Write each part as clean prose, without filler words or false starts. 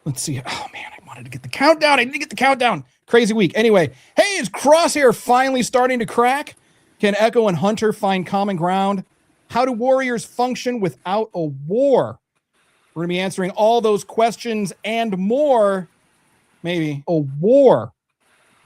Let's see. Oh, man, I wanted to get the countdown. I need to get the countdown. Crazy week. Anyway, hey, is Crosshair finally starting to crack? Can Echo and Hunter find common ground? How do warriors function without a war? We're going to be answering all those questions and more. Maybe a war.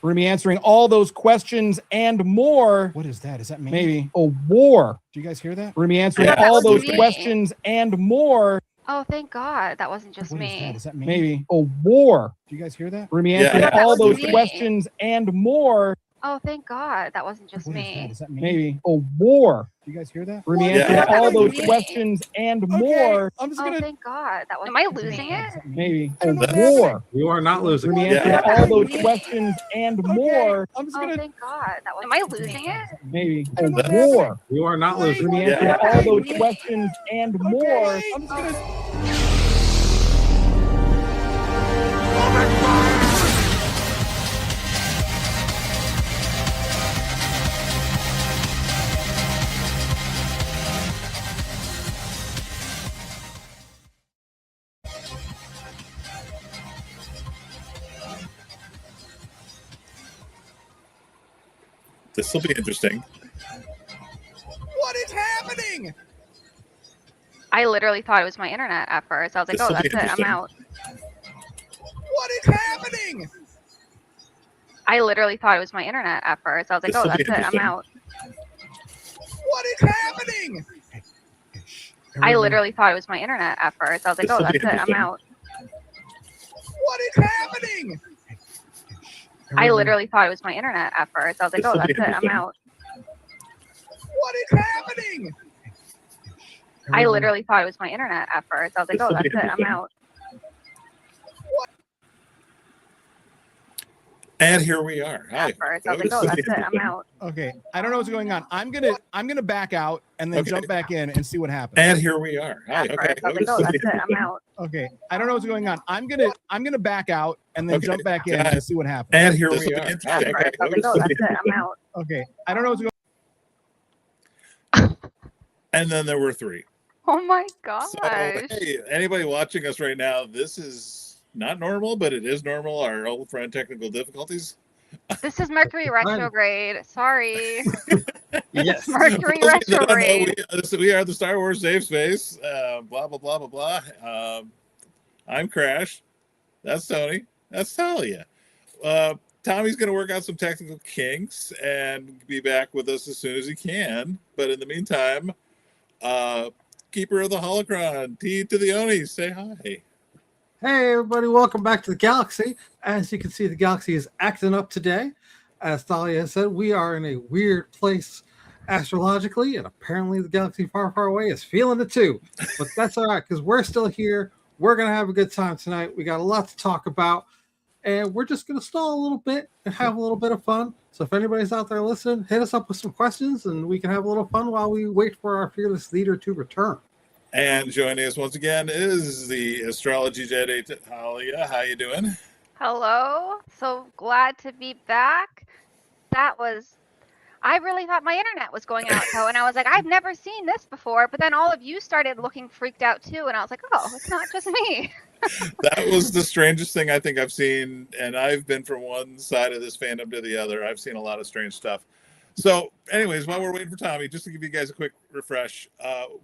We're going to be answering all those questions and more. What is that? Is that me? Maybe a war. Do you guys hear that? We're going to be answering all those questions and more. Oh, thank God. That wasn't just me. Is that me? Maybe a war. Do you guys hear that? We're going to be answering all those questions and more. Oh, thank God. That wasn't just me. Is that me? Maybe a war. Do you guys hear that? We're going to be answering all those questions and more. I'm just Oh, going to. thank God. That was. Am I losing it? Maybe a war. You are not losing. We're going to be answering all those questions and more. I'm just Oh, going to. thank God. That was. Am I losing it? Maybe a war. You are not losing. We're going to be answering all those questions and more. I'm just going to. This will be interesting. What is happening? I literally thought it was my internet at first. I was like, This'll oh, be that's it. I'm interesting. out. What is happening? I literally thought it was my internet at first. I was like, oh, This'll be that's it. I'm interesting. out. What is happening? I literally thought it was my internet at first. I was like, oh, This'll be that's it. I'm interesting. out. What is happening? I literally thought it was my internet at first. I was like, oh, This'll that's be it. I'm interesting. out. What is happening? I literally thought it was my internet at first. I was like, oh, This'll that's be it. I'm interesting. out. And here we are. Hi. At first. I was like, oh, that's it. I'm out. Okay, I don't know what's going on. I'm gonna back out and then Okay. jump back in and see what happens. And here we are. Hi. At Okay. first. I was like, oh, that's it. I'm out. Okay, I don't know what's going on. I'm gonna back out and then Okay. jump back in and see what happens. And here This'll we be are. interesting. At first. I was like, oh, that's it. I'm out. Okay, I don't know what's going. And then there were three. Oh my gosh. So, hey, anybody watching us right now, this is not normal, but it is normal. Our old friend technical difficulties. This is Mercury retrograde. Sorry. Yes. Mercury For those of you that don't know, retrograde. we are the Star Wars Safe Space. Blah, blah, blah, blah, blah. I'm Crash. That's Tony. That's Talia. Tommy's going to work out some technical kinks and be back with us as soon as he can. But in the meantime, Keeper of the Holocron, T to the Oni, say hi. Hey, everybody, welcome back to the galaxy. As you can see, the galaxy is acting up today. As Thalia said, we are in a weird place astrologically, and apparently the galaxy far, far away is feeling it too. But that's all right, because we're still here. We're going to have a good time tonight. We got a lot to talk about, and we're just going to stall a little bit and have a little bit of fun. So if anybody's out there listening, hit us up with some questions, and we can have a little fun while we wait for our fearless leader to return. And joining us once again is the Astrology Jedi, Talia. How you doing? Hello. So glad to be back. I really thought my internet was going out though, and I was like, I've never seen this before. But then all of you started looking freaked out too, and I was like, oh, it's not just me. That was the strangest thing I think I've seen, and I've been from one side of this fandom to the other. I've seen a lot of strange stuff. So, anyways, while we're waiting for Tommy, just to give you guys a quick refresh,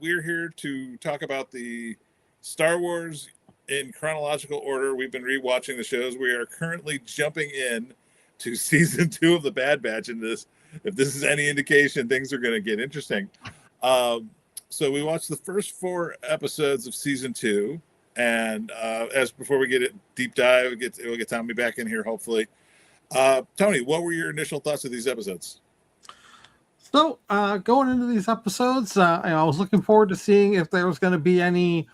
we're here to talk about the Star Wars in chronological order. We've been rewatching the shows. We are currently jumping in to season 2 of The Bad Batch. In this, if this is any indication, things are going to get interesting. So we watched the first 4 episodes of season 2, and as before we get it deep dive, we'll get Tommy back in here hopefully. Tony, what were your initial thoughts of these episodes? So, going into these episodes, I was looking forward to seeing if there was going to be any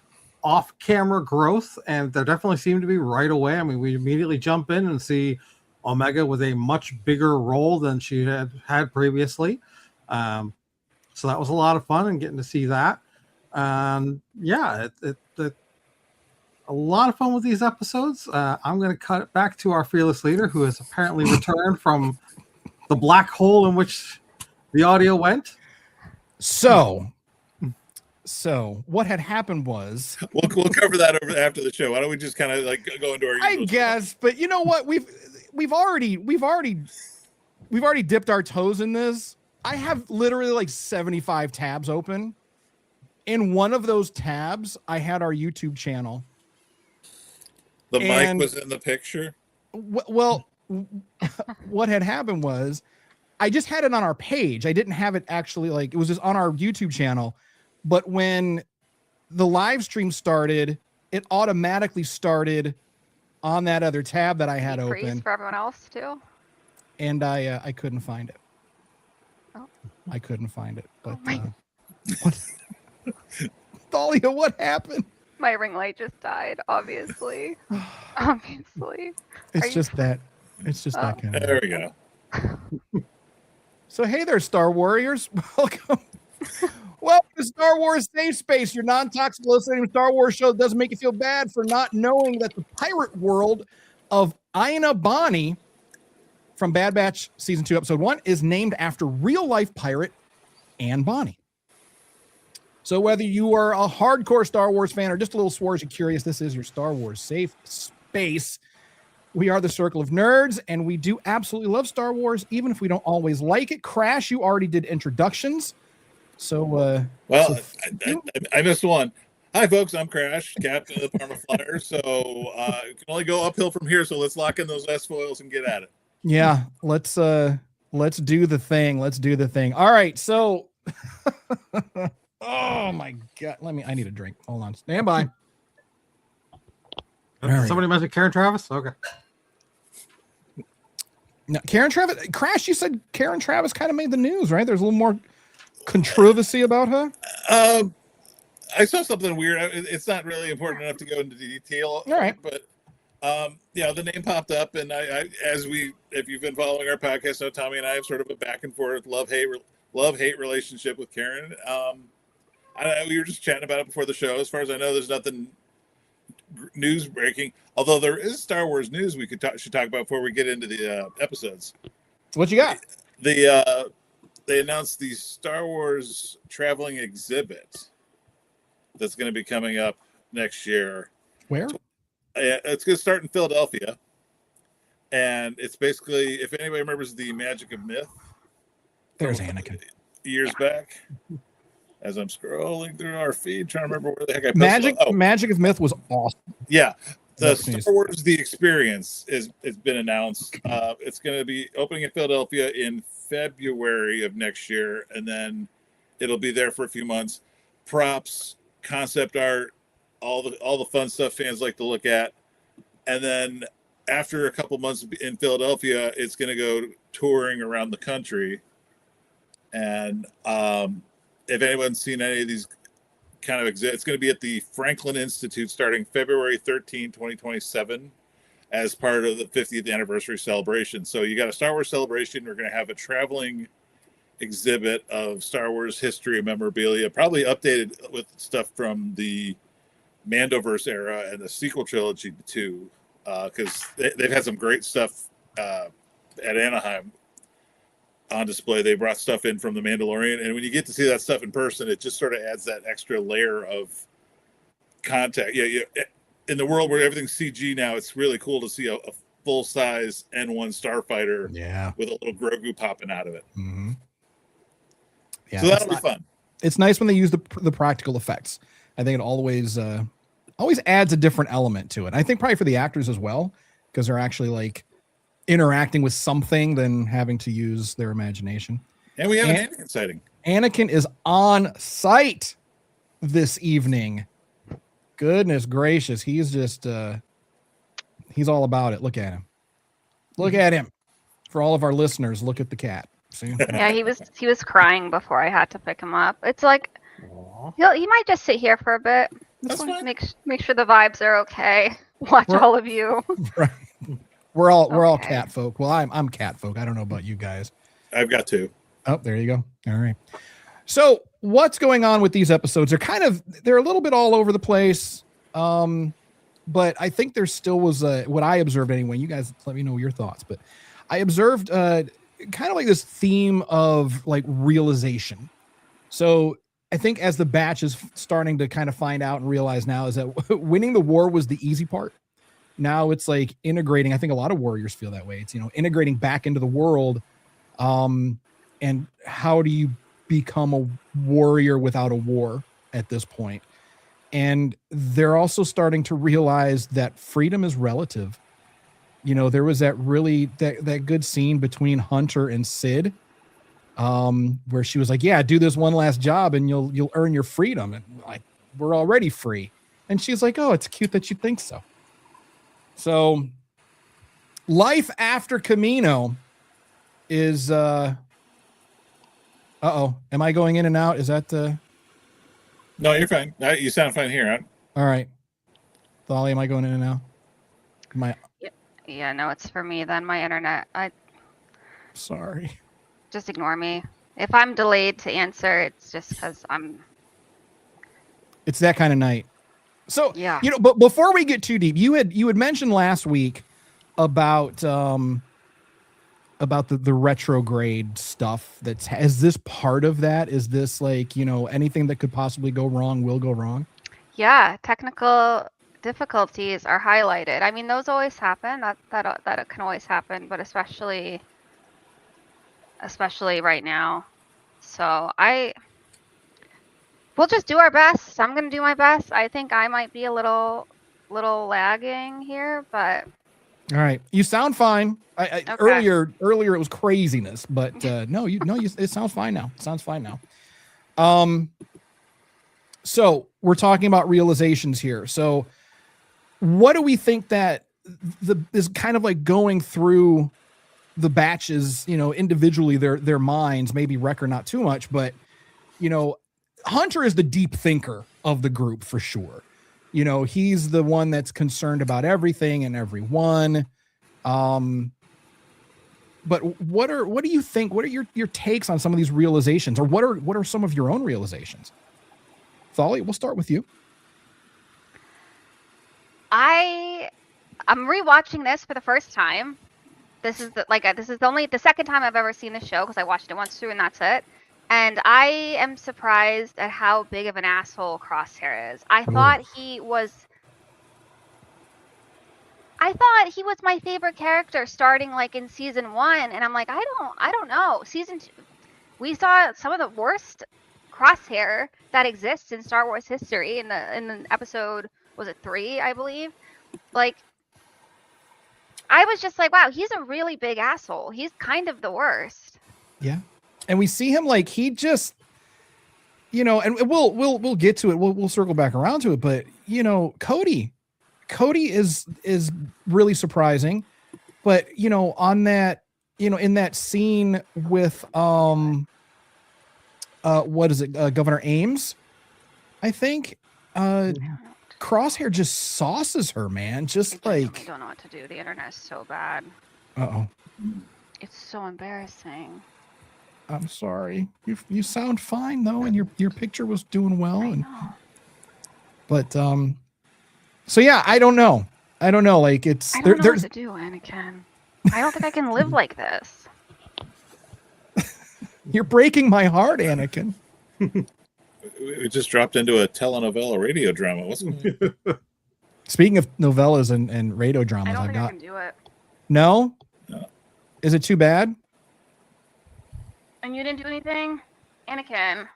off-camera growth, and there definitely seemed to be right away. I mean, we immediately jump in and see Omega with a much bigger role than she had previously. So that was a lot of fun and getting to see that. Yeah, a lot of fun with these episodes. I'm going to cut it back to our fearless leader, who has apparently returned from the black hole in which the audio went. So, So what had happened was We'll cover that after the show. Why don't we just kind of like go into our? I guess, but you know what? We've already dipped our toes in this. I have literally like 75 tabs open. In one of those tabs, I had our YouTube channel. The mic was in the picture. Well, what had happened was I just had it on our page. I didn't have it actually like it was just on our YouTube channel. But when the live stream started, it automatically started on that other tab that I had open for everyone else too. And I couldn't find it. Oh. I couldn't find it. But what? Thalia, what happened? My ring light just died, obviously. Obviously. It's just that kind of. There we go. So hey there, Star Warriors. Welcome. Welcome to Star Wars Safe Space, your non-toxic hallucinating Star Wars show that doesn't make you feel bad for not knowing that the pirate world of Aina Bonnie from Bad Batch Season 2, Episode 1 is named after real-life pirate Anne Bonny. So whether you are a hardcore Star Wars fan or just a little Swarzy curious, this is your Star Wars Safe Space. We are the Circle of Nerds, and we do absolutely love Star Wars, even if we don't always like it. Crash, you already did introductions. So, I missed one. Hi, folks. I'm Crash, captain of the Parma Flyer. So, you can only go uphill from here. So let's lock in those S foils and get at it. Yeah, let's do the thing. Let's do the thing. All right. So, oh my God, I need a drink. Hold on. Stand by. Somebody mentioned Karen Travis. Okay. No, Karen Travis. Crash, you said Karen Travis kind of made the news, right? There's a little more controversy about her. I saw something weird. It's not really important enough to go into detail. All right, but the name popped up, and if you've been following our podcast, know Tommy and I have sort of a back and forth love hate relationship with Karen. We were just chatting about it before the show. As far as I know, there's nothing news breaking. Although there is Star Wars news we should talk about before we get into the episodes. What you got? They announced the Star Wars traveling exhibit that's going to be coming up next year. Where? It's going to start in Philadelphia. And it's basically, if anybody remembers the Magic of Myth. There's Anakin. Years back. As I'm scrolling through our feed, trying to remember where the heck I posted Magic of Myth was awesome. Yeah. The Star Wars The Experience has been announced. It's going to be opening in Philadelphia in February of next year, and then it'll be there for a few months. Props, concept art, all the fun stuff fans like to look at, and then after a couple months in Philadelphia, it's going to go touring around the country. And if anyone's seen any of these kind of exhibits, it's going to be at the Franklin Institute starting February 13, 2027. As part of the 50th anniversary celebration. So you got a Star Wars celebration. We're going to have a traveling exhibit of Star Wars history and memorabilia, probably updated with stuff from the Mandoverse era and the sequel trilogy too, because they've had some great stuff at Anaheim on display. They brought stuff in from the Mandalorian, and when you get to see that stuff in person, it just sort of adds that extra layer of contact. Yeah. In the world where everything's CG now, it's really cool to see a full-size N1 starfighter with a little Grogu popping out of it. Mm-hmm. Yeah, so that'll be fun. It's nice when they use the practical effects. I think it always adds a different element to it. I think probably for the actors as well, because they're actually like interacting with something than having to use their imagination. And we have an Anakin sighting. Anakin is on site this evening. Goodness gracious, he's just he's all about it. Look at him. Look at him. For all of our listeners, look at the cat. See? Yeah, he was crying before I had to pick him up. It's like he might just sit here for a bit. Make sure the vibes are okay. Watch all of you. Right. We're all cat folk. Well, I'm cat folk. I don't know about you guys. I've got two. Oh, there you go. All right. So what's going on with these episodes? They're a little bit all over the place. But I think there still was what I observed anyway. You guys let me know your thoughts, but I observed kind of like this theme of like realization. So I think as the batch is starting to kind of find out and realize now is that winning the war was the easy part. Now it's like integrating. I think a lot of warriors feel that way. It's, integrating back into the world. And how do you become a warrior without a war at this point? And they're also starting to realize that freedom is relative. There was that good scene between Hunter and Sid, where she was like, yeah, do this one last job and you'll earn your freedom. And like, we're already free. And she's like, oh, it's cute that you think so. So life after Camino is, am I going in and out? Is that No, you're fine. You sound fine here. All right. Thali, am I going in and out? Yeah, no, it's for me then. My internet. Sorry. Just ignore me. If I'm delayed to answer, it's just because It's that kind of night. So, yeah. But before we get too deep, you had mentioned last week about the retrograde stuff. Is this part of that? Is this like, anything that could possibly go wrong will go wrong? Yeah, technical difficulties are highlighted. I mean, those always happen. That can always happen, but especially right now. So we'll just do our best. I'm gonna do my best. I think I might be a little lagging here, but all right. You sound fine. Okay. Earlier it was craziness, but no, it sounds fine now. It sounds fine now. So we're talking about realizations here. So what do we think that is kind of like going through the batches, individually, their minds, maybe Wrecker not too much, but Hunter is the deep thinker of the group for sure. He's the one that's concerned about everything and everyone. But what do you think? What are your takes on some of these realizations, or what are some of your own realizations? Thali, we'll start with you. I'm rewatching this for the first time. This is only the second time I've ever seen the show because I watched it once through and that's it. And I am surprised at how big of an asshole Crosshair is. I thought he was my favorite character starting like in season 1, and I'm like, I don't know. Season 2, we saw some of the worst Crosshair that exists in Star Wars history in the episode, was it 3, I believe? Like, I was just like, wow, he's a really big asshole. He's kind of the worst. Yeah. And we see him like he just, and we'll get to it. We'll circle back around to it. But Cody is really surprising. But on that, in that scene with what is it, Governor Ames, I think, Crosshair just sauces her, man. Just like I don't know what to do. The internet is so bad. Uh-oh. It's so embarrassing. I'm sorry. You sound fine though, and your picture was doing well. But so yeah, I don't know. Like it's I don't know what to do, Anakin. I don't think I can live like this. You're breaking my heart, Anakin. We just dropped into a telenovela radio drama. What's going on? Speaking of novellas and radio dramas, I don't think I can do it. No? No. Is it too bad? And you didn't do anything? Anakin.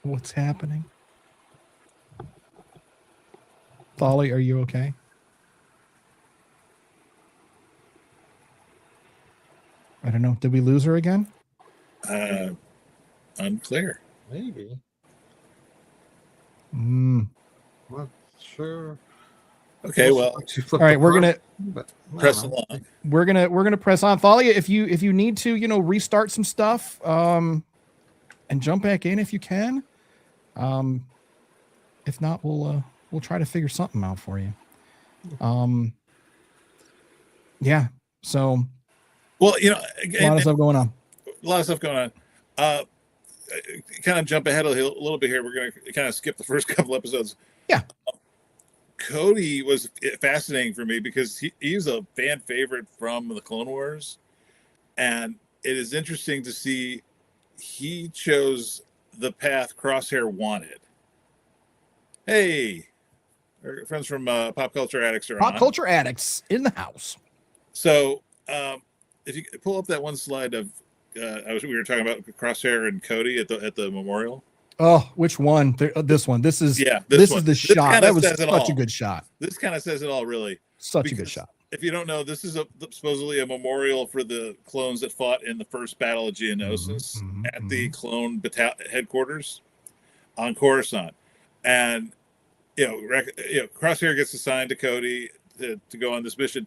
What's happening? Thali, are you okay? I don't know. Did we lose her again? Unclear. Maybe. Not sure. Okay, well, all right, we're gonna press along. We're gonna press on. Thalia, if you need to, restart some stuff, and jump back in if you can. If not, we'll try to figure something out for you. Yeah. So. Well, a lot of stuff going on. A lot of stuff going on. Kind of jump ahead a little bit here. We're going to kind of skip the first couple episodes. Yeah. Cody was fascinating for me because he's a fan favorite from the Clone Wars. And it is interesting to see he chose the path Crosshair wanted. Hey, our friends from Pop Culture Addicts are Pop on. culture addicts in the house. So, if you pull up that one slide of, we were talking about Crosshair and Cody at the memorial. Oh, which one? This one. This is this is one. the This shot. kinda That was says it such a all. good shot. This kind of says it all, really. Such a good shot. If you don't know, this is supposedly a memorial for the clones that fought in the first Battle of Geonosis at the clone headquarters on Coruscant. And Crosshair gets assigned to Cody to go on this mission,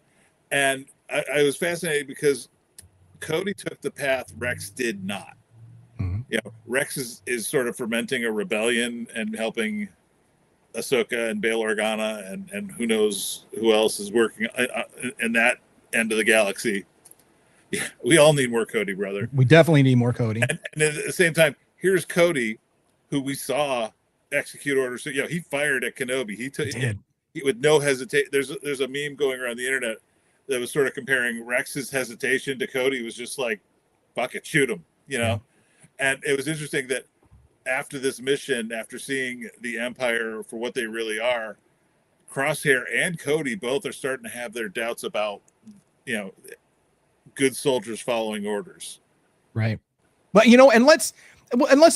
and I was fascinated because Cody took the path Rex did not. Rex is sort of fermenting a rebellion and helping Ahsoka and Bail Organa and who knows who else is working in that end of the galaxy. Yeah, we all need more Cody, brother. We definitely need more Cody. And at the same time, here's Cody, who we saw execute orders. So, he fired at Kenobi. He with no hesitation. There's a meme going around the internet that was sort of comparing Rex's hesitation to Cody. Was just like, fuck it, shoot him, And it was interesting that after this mission, after seeing the Empire for what they really are, Crosshair and Cody both are starting to have their doubts about, good soldiers following orders. Right. But, and let's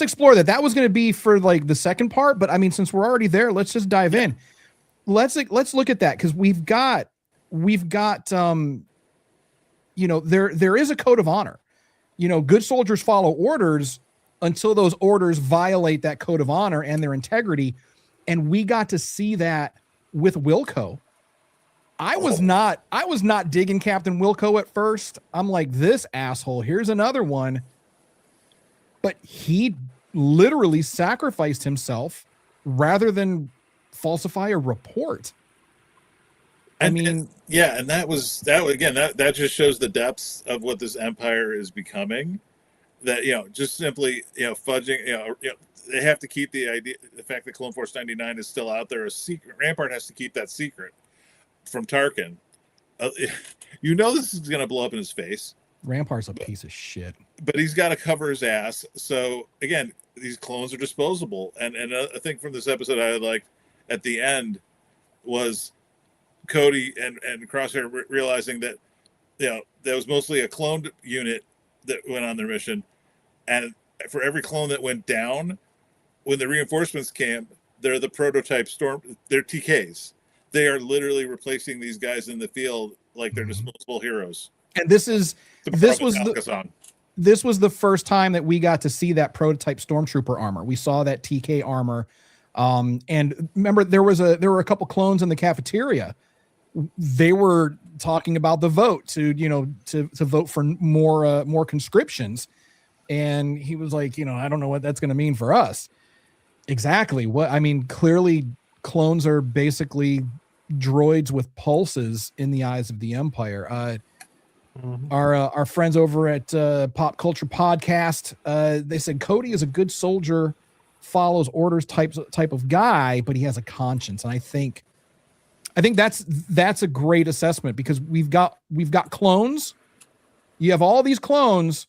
explore that. That was going to be for like the second part, but I mean, since we're already there, let's just dive in. Let's look at that. Cause we've got, there is a code of honor. Good soldiers follow orders until those orders violate that code of honor and their integrity. And we got to see that with Wilco. I was not digging Captain Wilco at first. I'm like, this asshole, here's another one. But he literally sacrificed himself rather than falsify a report. And that just shows the depths of what this empire is becoming. That just simply fudging. They have to keep the fact that Clone Force 99 is still out there a secret. Rampart has to keep that secret from Tarkin. This is going to blow up in his face. Rampart's a piece of shit, but he's got to cover his ass. So again, these clones are disposable. And I think from this episode I liked at the end was Cody and Crosshair realizing that that was mostly a cloned unit that went on their mission, and for every clone that went down, when the reinforcements came, they're the prototype they're TKs. They are literally replacing these guys in the field like they're disposable heroes. And this was the first time that we got to see that prototype stormtrooper armor. We saw that TK armor. And remember, there were a couple clones in the cafeteria. They were talking about the vote to vote for more conscriptions. And he was like, I don't know what that's going to mean for us. Exactly. Clearly clones are basically droids with pulses in the eyes of the Empire. Our friends over at Pop Culture Podcast, they said Cody is a good soldier, follows orders type of guy, but he has a conscience. And I think that's a great assessment, because we've got clones. You have all these clones,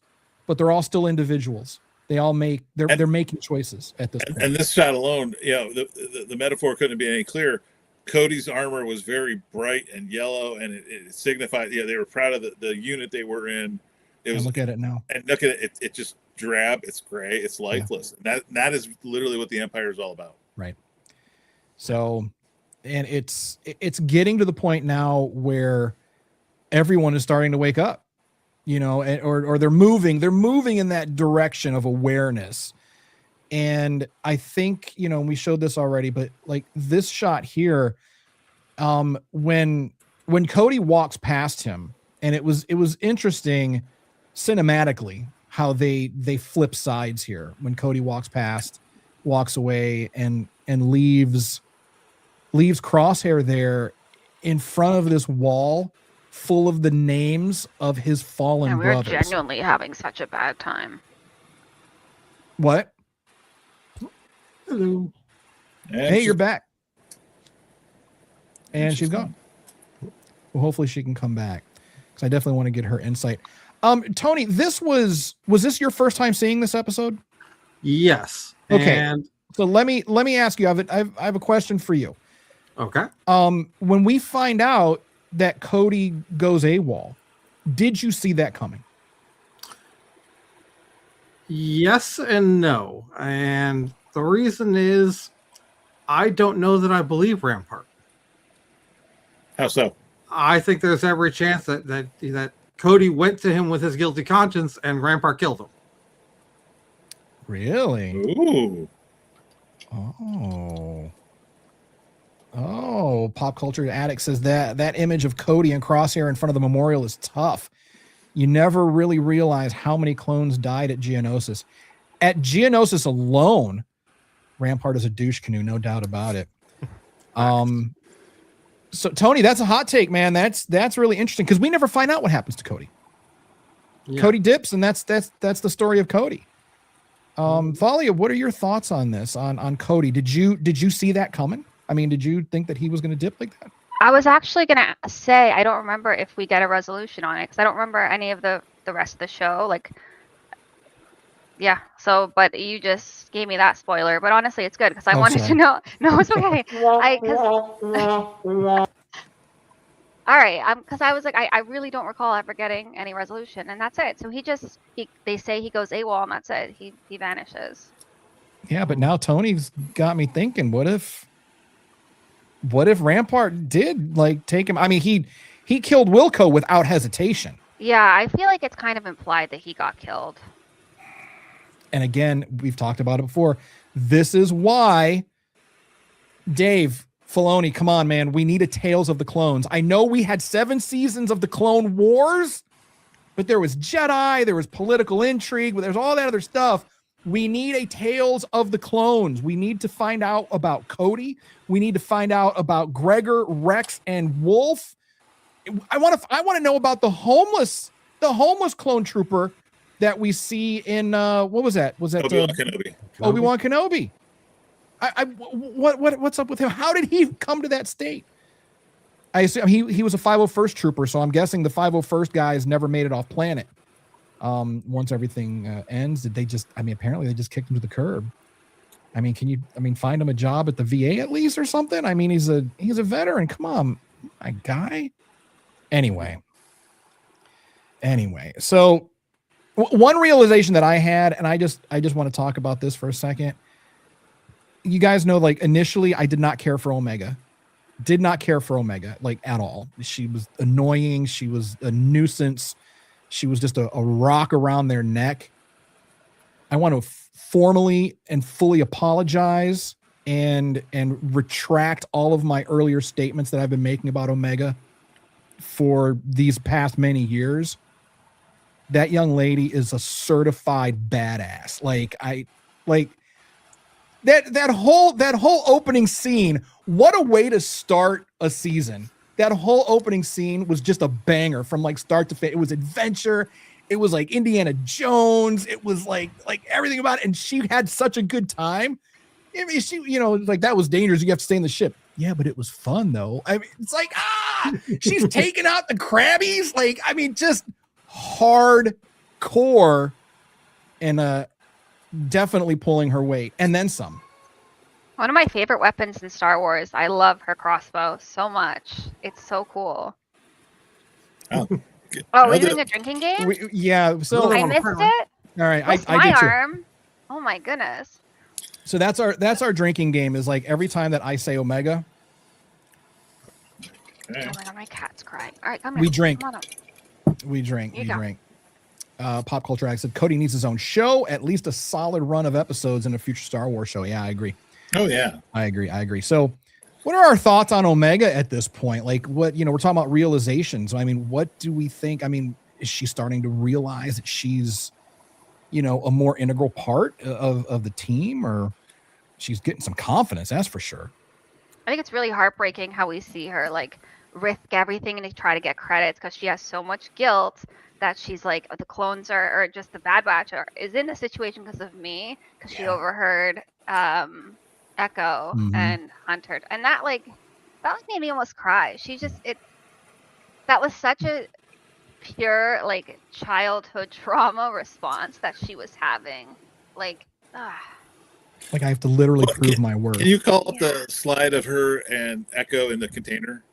but they're all still individuals. They all they're making choices at this point. And this shot alone, the metaphor couldn't be any clearer. Cody's armor was very bright and yellow, and it signified, they were proud of the unit they were in. Look at it now. And look at it. It's just drab. It's gray. It's lifeless. Yeah. And that is literally what the Empire is all about. Right. So, and it's getting to the point now where everyone is starting to wake up, or they're moving in that direction of awareness. And I think, we showed this already, but like this shot here, when Cody walks past him, and it was interesting cinematically how they flip sides here. When Cody walks away and leaves Crosshair there in front of this wall full of the names of his fallen brothers. We're genuinely having such a bad time. What? Hello. Hey, you're back. And she's gone. Well, hopefully she can come back, because I definitely want to get her insight. Tony, was this your first time seeing this episode? Yes. Okay. And So let me ask you. I have a question for you. okay. When we find out that Cody goes AWOL, did you see that coming? Yes and no. And the reason is I don't know that I believe Rampart. How so? I think there's every chance that Cody went to him with his guilty conscience and Rampart killed him. Really? Ooh. Oh, Pop Culture Addict says that image of Cody and Crosshair in front of the memorial is tough. You never really realize how many clones died at Geonosis. At Geonosis alone, Rampart is a douche canoe, no doubt about it. So Tony, that's a hot take, man. That's really interesting because we never find out what happens to Cody. Yeah. Cody dips, and that's the story of Cody. Thalia, what are your thoughts on this? On Cody? Did you see that coming? I mean, did you think that he was going to dip like that? I was actually going to say I don't remember if we get a resolution on it because I don't remember any of the rest of the show. Like, yeah. So, but you just gave me that spoiler. But honestly, it's good because I wanted to know. No, it's okay. All right. Because I was like, I really don't recall ever getting any resolution, and that's it. So they say he goes AWOL, and that's it. He vanishes. Yeah, but now Tony's got me thinking. What if Rampart did take him? I mean, he killed Wilco without hesitation. Yeah, I feel like it's kind of implied that he got killed. And again, we've talked about it before. This is why, Dave Filoni, come on, man. We need a Tales of the Clones. I know we had 7 seasons of the Clone Wars, but there was Jedi, there was political intrigue, there's all that other stuff. We need a Tales of the Clones. We need to find out about Cody. We need to find out about Gregor, Rex, and Wolf. I want to know about the homeless clone trooper that we see in what was that? Was that Obi-Wan Kenobi? Obi-Wan Kenobi. What's up with him? How did he come to that state? I assume he was a 501st trooper, so I'm guessing the 501st guys never made it off planet. Once everything ends, did they just? I mean, apparently they just kicked him to the curb. I mean, can you? I mean, find him a job at the VA at least or something. I mean, he's a veteran. Come on, my guy. Anyway, so one realization that I had, and I just want to talk about this for a second. You guys know, initially, I did not care for Omega. Did not care for Omega, at all. She was annoying. She was a nuisance. She was just a rock around their neck. I want to formally and fully apologize and retract all of my earlier statements that I've been making about Omega for these past many years. That young lady is a certified badass. That whole opening scene, what a way to start a season. That whole opening scene was just a banger from start to finish. It was adventure. It was like Indiana Jones. It was like everything about it. And she had such a good time. I mean, she, that was dangerous. You have to stay in the ship. Yeah, but it was fun though. I mean, it's she's taking out the crabbies. Just hardcore and definitely pulling her weight and then some. One of my favorite weapons in Star Wars. I love her crossbow so much. It's so cool. Oh, are we doing a drinking game? So I missed it. All right, What's I my did too. arm? Oh my goodness. So that's our drinking game. Is every time that I say Omega. Okay. Oh my god, my cat's crying. All right, come We here. drink. Come on up. We drink. You We go. drink. Pop Culture Act said Cody needs his own show, at least a solid run of episodes in a future Star Wars show. Yeah, I agree. Oh yeah, I agree. So, what are our thoughts on Omega at this point? We're talking about realizations. I mean, what do we think? I mean, is she starting to realize that she's, a more integral part of the team, or she's getting some confidence? That's for sure. I think it's really heartbreaking how we see her risk everything and try to get credits because she has so much guilt that she's the clones or just the Bad Batch is in this situation because of me because she overheard Echo and Hunter, and that made me almost cry. That was such a pure like childhood trauma response that she was having. Like, Like I have to literally prove my worth. Can you call up the slide of her and Echo in the container?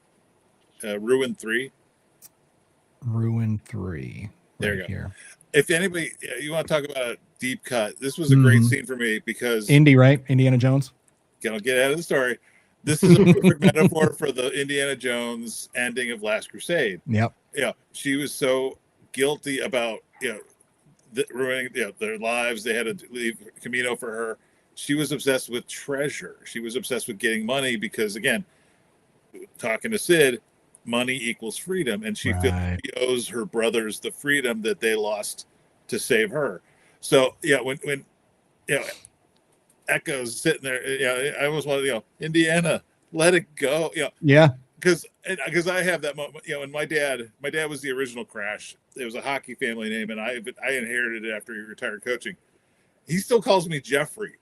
Ruin 3. Ruin 3. There you go. Here. If anybody, you want to talk about a deep cut, this was a great scene for me because Indy, right? Indiana Jones. Gonna get out of the story. This is a perfect metaphor for the Indiana Jones ending of Last Crusade. Yep. Yeah, she was so guilty about ruining their lives. They had to leave Camino for her. She was obsessed with treasure. She was obsessed with getting money because, again, talking to Sid, money equals freedom, and she feels she owes her brothers the freedom that they lost to save her. So when Echo's sitting there, I always want to, Indiana, let it go. Because I have that moment, and my dad was the original Crash. It was a hockey family name, and I inherited it after he retired coaching. He still calls me Jeffrey,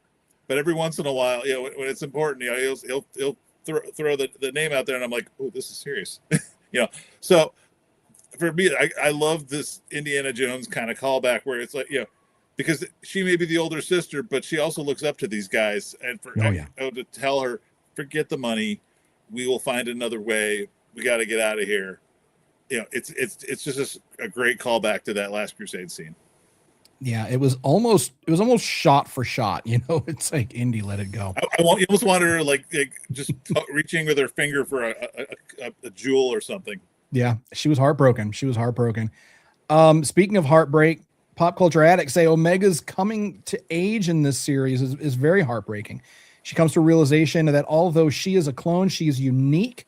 but every once in a while, when it's important, he'll throw the name out there, and I'm like, oh, this is serious. So for me, I love this Indiana Jones kind of callback where it's like, because she may be the older sister, but she also looks up to these guys, and for Echo to tell her, forget the money, we will find another way. We got to get out of here. It's just a great callback to that Last Crusade scene. Yeah, it was almost shot for shot. It's like Indy, let it go. You almost wanted her like just reaching with her finger for a jewel or something. Yeah, she was heartbroken. Speaking of heartbreak, pop culture addicts say Omega's coming to age in this series is very heartbreaking. She comes to a realization that although she is a clone, she is unique.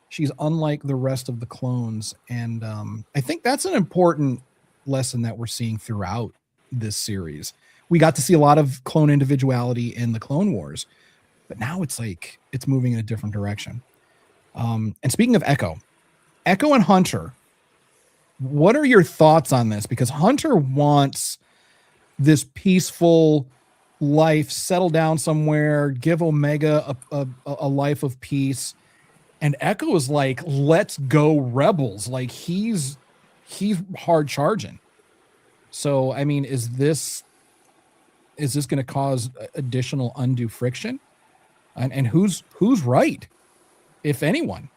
She's unlike the rest of the clones. And I think that's an important lesson that we're seeing throughout this series. We got to see a lot of clone individuality in the Clone Wars, but now it's like it's moving in a different direction. And speaking of Echo and Hunter, what are your thoughts on this? Because Hunter wants this peaceful life, settle down somewhere, give Omega a life of peace. And Echo is like, let's go rebels. Like he's hard charging. So, I mean, is this going to cause additional undue friction? And who's right, if anyone?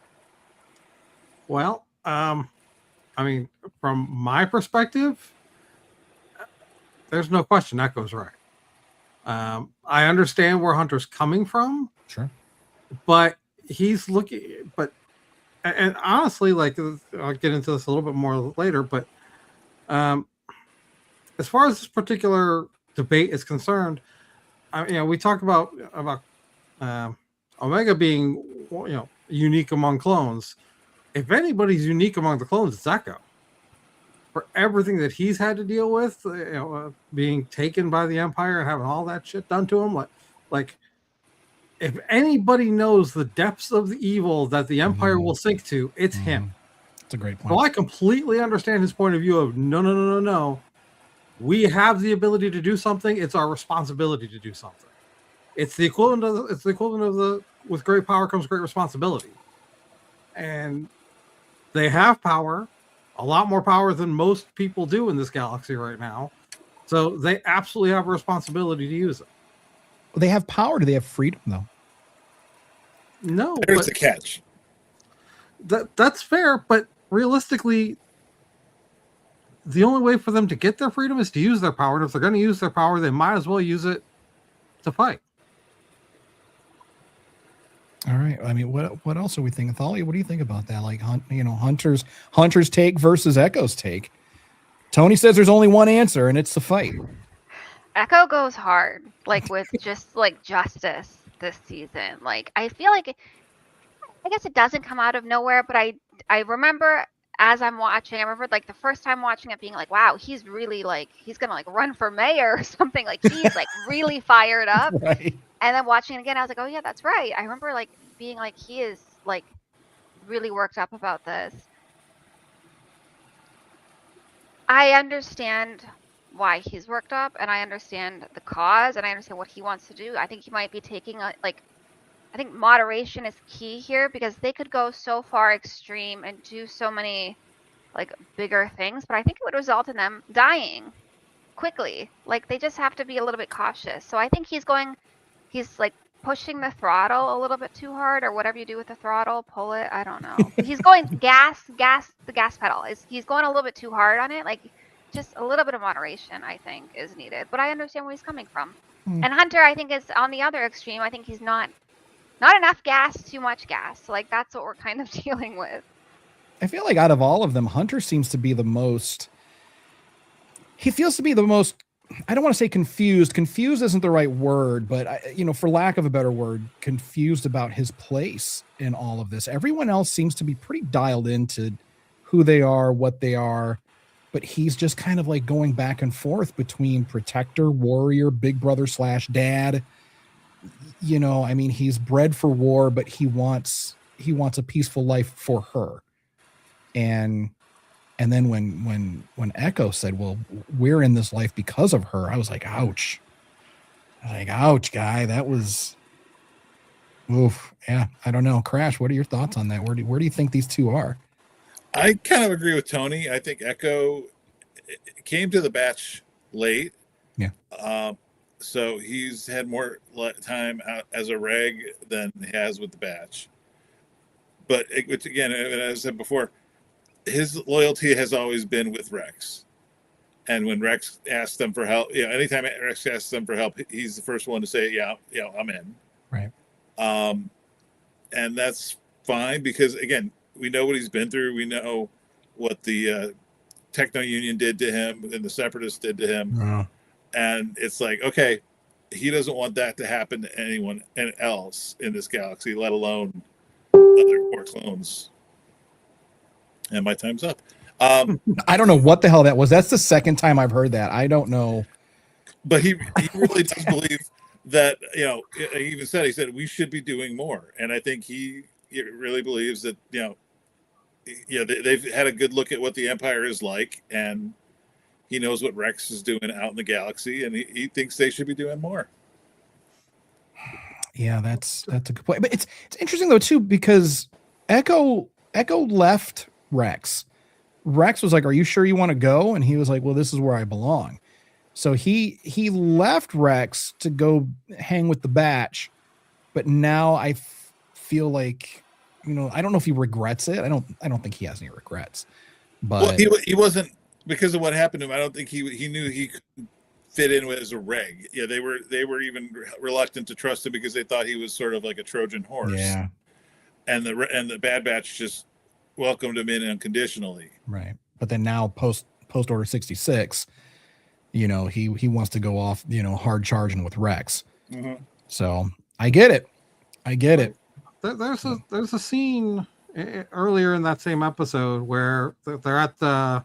Well, I mean, from my perspective, there's no question Echo's right. I understand where Hunter's coming from. Sure. But he's looking, and honestly, like, I'll get into this a little bit more later, but as far as this particular debate is concerned, we talk about Omega being, unique among clones. If anybody's unique among the clones, it's Echo. For everything that he's had to deal with, being taken by the Empire and having all that shit done to him, like if anybody knows the depths of the evil that the Empire will sink to, it's him. That's a great point. So I completely understand his point of view of no. We have the ability to do something. It's our responsibility to do something. It's the equivalent of the with great power comes great responsibility. And they have power, a lot more power than most people do in this galaxy right now. So they absolutely have a responsibility to use it. They have power. Do they have freedom, though? No. There's a catch. That's fair, but realistically, the only way for them to get their freedom is to use their power. And if they're going to use their power, they might as well use it to fight. All right. I mean, what else are we thinking? Thalia, what do you think about that? Like, Hunter's take versus Echo's take. Tony says there's only one answer, and it's the fight. Echo goes hard, like with just like justice this season. Like I feel like I guess it doesn't come out of nowhere, but I remember as I'm watching, I remember like the first time watching it being like, wow, he's really like, he's going to like run for mayor or something. Like he's like really fired up. Right. And then watching it again, I was like, oh yeah, that's right. I remember like being like, he is like really worked up about this. I understand why he's worked up, and I understand the cause, and I understand what he wants to do. I think he might be taking I think moderation is key here, because they could go so far extreme and do so many like bigger things, but I think it would result in them dying quickly. Like they just have to be a little bit cautious. So I think he's like pushing the throttle a little bit too hard, or whatever you do with the throttle, pull it. I don't know. But he's going the gas pedal. He's going a little bit too hard on it. Like just a little bit of moderation, I think, is needed. But I understand where he's coming from. And Hunter, I think, is on the other extreme. I think he's not enough gas, too much gas. So, like that's what we're kind of dealing with. I feel like out of all of them, Hunter seems to be the most. He feels to be the most. I don't want to say confused. Confused isn't the right word, but for lack of a better word, confused about his place in all of this. Everyone else seems to be pretty dialed into who they are, what they are, but he's just kind of like going back and forth between protector, warrior, big brother / dad. I mean, he's bred for war, but he wants a peaceful life for her. And then when Echo said, well, we're in this life because of her, I was like, ouch. Ouch, guy. That was, oof. Yeah, I don't know. Crash, what are your thoughts on that? Where do you think these two are? I kind of agree with Tony. I think Echo came to the batch late. Yeah. So he's had more time out as a reg than he has with the batch. But again, as I said before, his loyalty has always been with Rex. And when Rex asks them for help, anytime Rex asks them for help, he's the first one to say, yeah, I'm in. Right. And that's fine because, again, we know what he's been through. We know what the Techno Union did to him and the Separatists did to him. Uh, And it's like, okay, he doesn't want that to happen to anyone else in this galaxy, let alone other core clones. And my time's up. I don't know what the hell that was. That's the second time I've heard that. I don't know. But he really does believe that, he even said, we should be doing more. And I think he really believes that, they've had a good look at what the Empire is like. And he knows what Rex is doing out in the galaxy. And he thinks they should be doing more. Yeah, that's a good point. But it's interesting, though, too, because Echo left Rex. Rex was like, are you sure you want to go? And he was like, well, this is where I belong. So he left Rex to go hang with the batch. But now I feel like, I don't know if he regrets it. I don't think he has any regrets. But he wasn't, because of what happened to him, I don't think he knew he could fit in as a reg. Yeah, they were even reluctant to trust him because they thought he was sort of like a Trojan horse. Yeah. And the Bad Batch just welcomed him in unconditionally. Right. But then now post Order 66, he wants to go off, hard charging with Rex. Mm-hmm. So I get it. There's a scene earlier in that same episode where they're at the,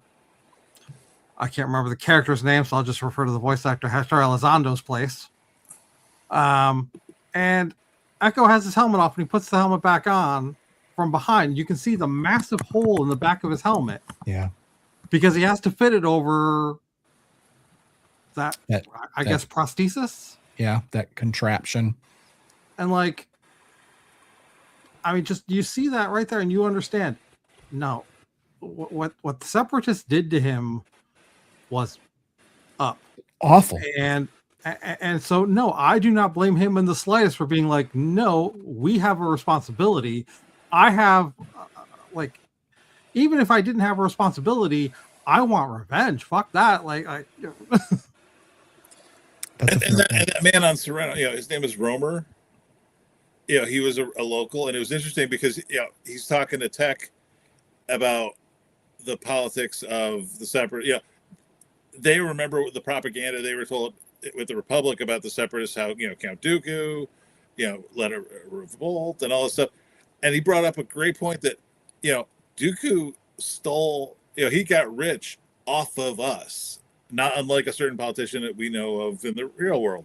I can't remember the character's name, so I'll just refer to the voice actor, Hector Elizondo's place. And Echo has his helmet off and he puts the helmet back on from behind. You can see the massive hole in the back of his helmet. Yeah. Because he has to fit it over that I guess prosthesis. Yeah, that contraption. And just you see that right there and you understand. No. What the Separatists did to him was up. Awful. And so, no, I do not blame him in the slightest for being like, no, we have a responsibility. I have, even if I didn't have a responsibility, I want revenge. Fuck that. And that man on Sereno, his name is Romer. He was a local, and it was interesting because, he's talking to Tech about the politics of the Separate. They remember the propaganda they were told with the Republic about the Separatists, how, Count Dooku, led a revolt and all this stuff. And he brought up a great point that, Dooku stole, he got rich off of us, not unlike a certain politician that we know of in the real world.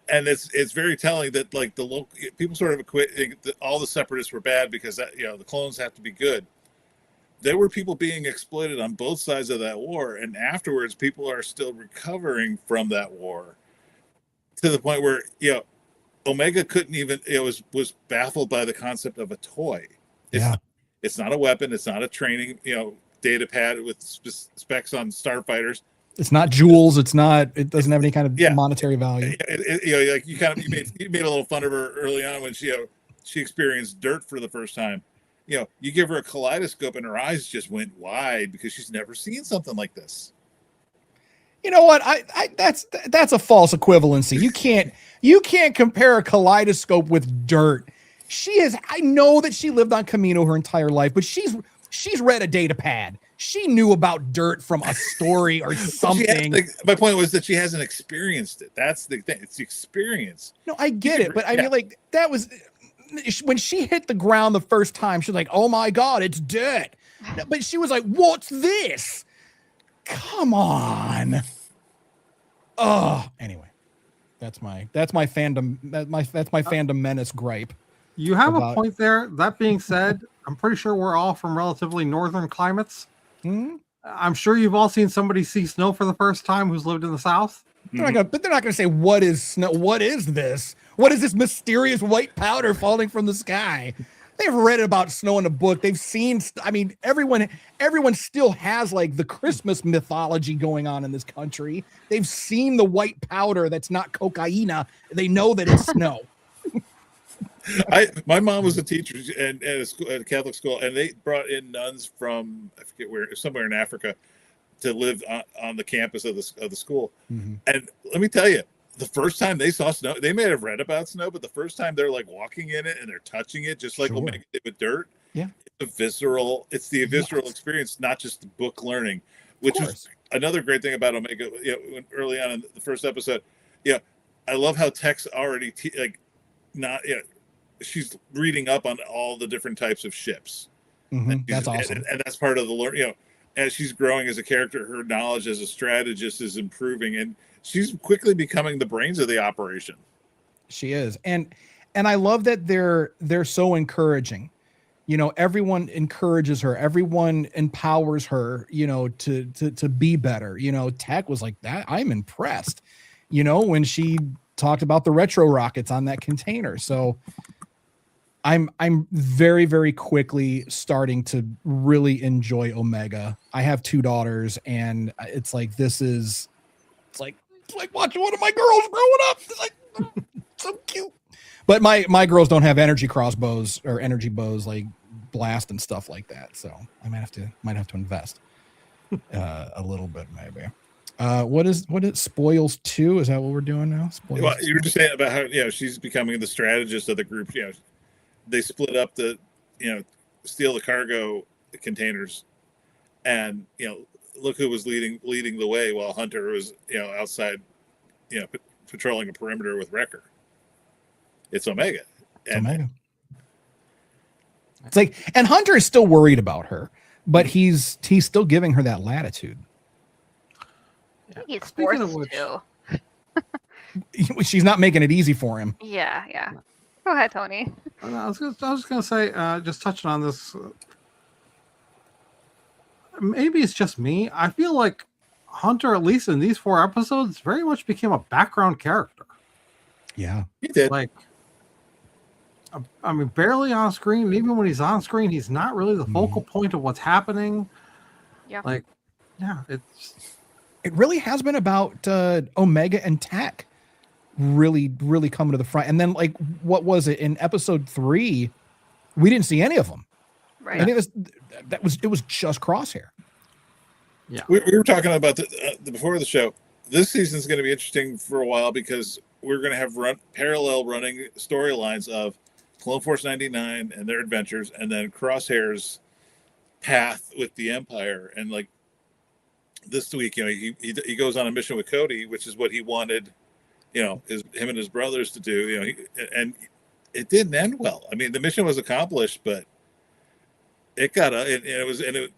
And it's very telling that the local people sort of equate that all the Separatists were bad because that, the clones have to be good. There were people being exploited on both sides of that war, and afterwards people are still recovering from that war to the point where Omega couldn't even was baffled by the concept of a toy. It's not a weapon, it's not a training data pad with specs on starfighters. It's not jewels. It doesn't have any kind of Yeah. monetary value. Like you made a little fun of her early on when she experienced dirt for the first time. You give her a kaleidoscope and her eyes just went wide because she's never seen something like this. You know what? That's a false equivalency. You can't compare a kaleidoscope with dirt. I know that she lived on Camino her entire life, but she's read a data pad. She knew about dirt from a story or something. My point was that she hasn't experienced it. That's the thing. It's the experience. No, I get it, but I mean, like, that was when she hit the ground the first time. She's like, "Oh my God, it's dirt!" But she was like, "What's this?" Come on. Oh, anyway, that's my fandom. That's my fandom menace gripe. You have a point there. That being said, I'm pretty sure we're all from relatively northern climates. Mm-hmm. I'm sure you've all seen somebody see snow for the first time who's lived in the South. They're not gonna say, "What is snow? What is this? What is this mysterious white powder falling from the sky?" They've read about snow in a book. They've seen. I mean, everyone still has like the Christmas mythology going on in this country. They've seen the white powder that's not cocaina. They know that it's snow. My mom was a teacher at a Catholic school, and they brought in nuns from, I forget where, somewhere in Africa, to live on the campus of the school. Mm-hmm. And let me tell you, the first time they saw snow, they may have read about snow, but the first time they're like walking in it and they're touching it, just like Omega did with dirt. Yeah, it's the visceral experience, not just the book learning, which is another great thing about Omega. Early on in the first episode, I love how Tech's already she's reading up on all the different types of ships. Mm-hmm. That's awesome, and that's part of the learn. As she's growing as a character, her knowledge as a strategist is improving, and she's quickly becoming the brains of the operation. She is, and I love that they're so encouraging. Everyone encourages her. Everyone empowers her. To be better. Tech was like that. I'm impressed. When she talked about the retro rockets on that container. So I'm very, very quickly starting to really enjoy Omega. I have 2 daughters, and it's like it's like watching one of my girls growing up. It's like so cute. But my girls don't have energy crossbows or energy bows like blast and stuff like that. So I might have to invest a little bit maybe. What is Spoils 2? Is that what we're doing now? Spoils well, you were just saying about how she's becoming the strategist of the group. They split up steal the cargo containers, and look who was leading the way while Hunter was outside patrolling a perimeter with Wrecker. It's Omega. Omega. It's like, and Hunter is still worried about her, but he's still giving her that latitude. I think he's forced to. She's not making it easy for him. Yeah. Go ahead, Tony. I was just going to say, just touching on this, maybe it's just me. I feel like Hunter, at least in these 4 episodes, very much became a background character. Yeah. He did. Like, I mean, barely on screen. And even when he's on screen, he's not really the focal point of what's happening. Yeah. It really has been about Omega and Tech really, really coming to the front. And then, like, what was it in episode 3? We didn't see any of them. Right. I think it was just Crosshair. Yeah. We were talking about before the show. This season's going to be interesting for a while because we're going to have parallel running storylines of Clone Force 99 and their adventures, and then Crosshair's path with the Empire. And like this week, he goes on a mission with Cody, which is what he wanted, him and his brothers to do. And it didn't end well. I mean, the mission was accomplished, but it got they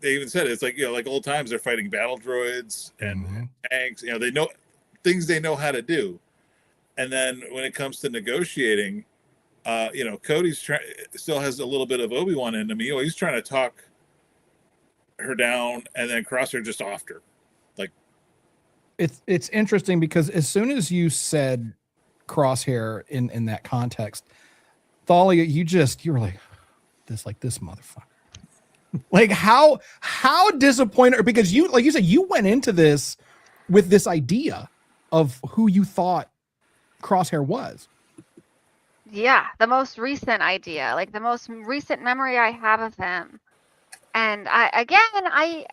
even said it's like like old times. They're fighting battle droids and tanks. They know things they know how to do. And then when it comes to negotiating, Cody's still has a little bit of Obi-Wan in him. He's trying to talk her down, and then Crosshair just offed her. Like, it's interesting because as soon as you said Crosshair in that context, Thalia, you were like this motherfucker. Like how disappointed, because you, like you said, you went into this with this idea of who you thought Crosshair was. Yeah, the most recent idea, like the most recent memory I have of him. And I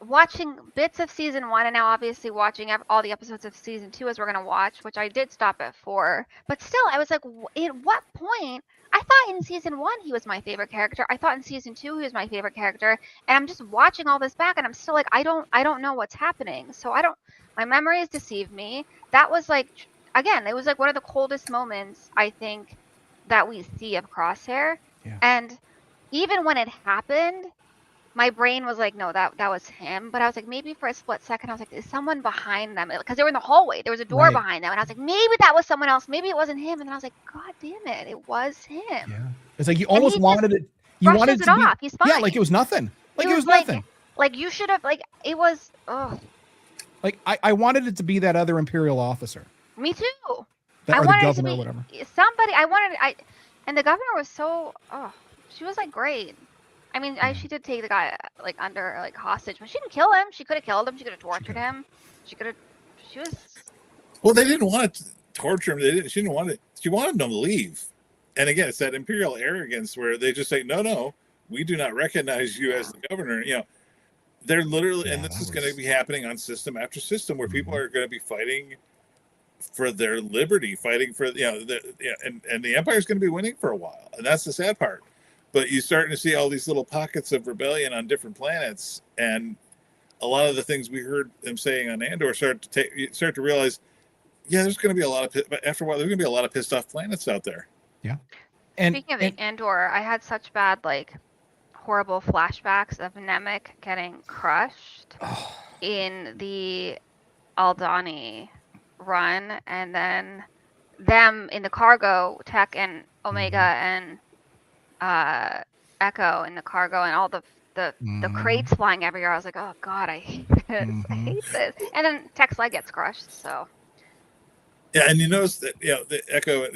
watching bits of season 1 and now obviously watching all the episodes of season 2 as we're going to watch, which I did stop at 4. But still, I was like, at what point? I thought in season 1 he was my favorite character. I thought in season 2 he was my favorite character. And I'm just watching all this back and I'm still like, I don't know what's happening. So my memories deceive me. That was like, again, it was like one of the coldest moments I think that we see of Crosshair. Yeah. And even when it happened, my brain was like, no, that was him. But I was like, maybe for a split second, I was like, is someone behind them? Because they were in the hallway. There was a door Right. behind them. And I was like, maybe that was someone else. Maybe it wasn't him. And then I was like, God damn it, it was him. Yeah. It's like you almost he wanted it. You brushes wanted it to be, off. He's fine. yeah, like it was nothing. Like it was like, nothing. Like you should have, like, it was, oh, Like I wanted it to be that other Imperial officer. me too. That, I or the wanted it to governor be or whatever. somebody. And the governor was so, she was like great. I mean, she did take the guy like under like hostage, but she didn't kill him. She could have killed him. She could have tortured him. She was. Well, they didn't want to torture him. She didn't want it. She wanted them to leave. And again, it's that imperial arrogance where they just say, no, we do not recognize you as the governor. You know, they're literally, and this is going to be happening on system after system where people are going to be fighting for their liberty, fighting for, and the empire is going to be winning for a while. And that's the sad part. But you're starting to see all these little pockets of rebellion on different planets, and a lot of the things we heard them saying on Andor start to realize, yeah, there's going to be a lot of, but after a while, there's going to be a lot of pissed off planets out there. Yeah. And Speaking of Andor, I had such bad, like, horrible flashbacks of Nemec getting crushed in the Aldhani run, and then them in the cargo tech and Omega and Echo in the cargo and all the crates flying everywhere. I was like, oh God, I hate this. I hate this. And then Texla gets crushed. So yeah, and you notice that the Echo,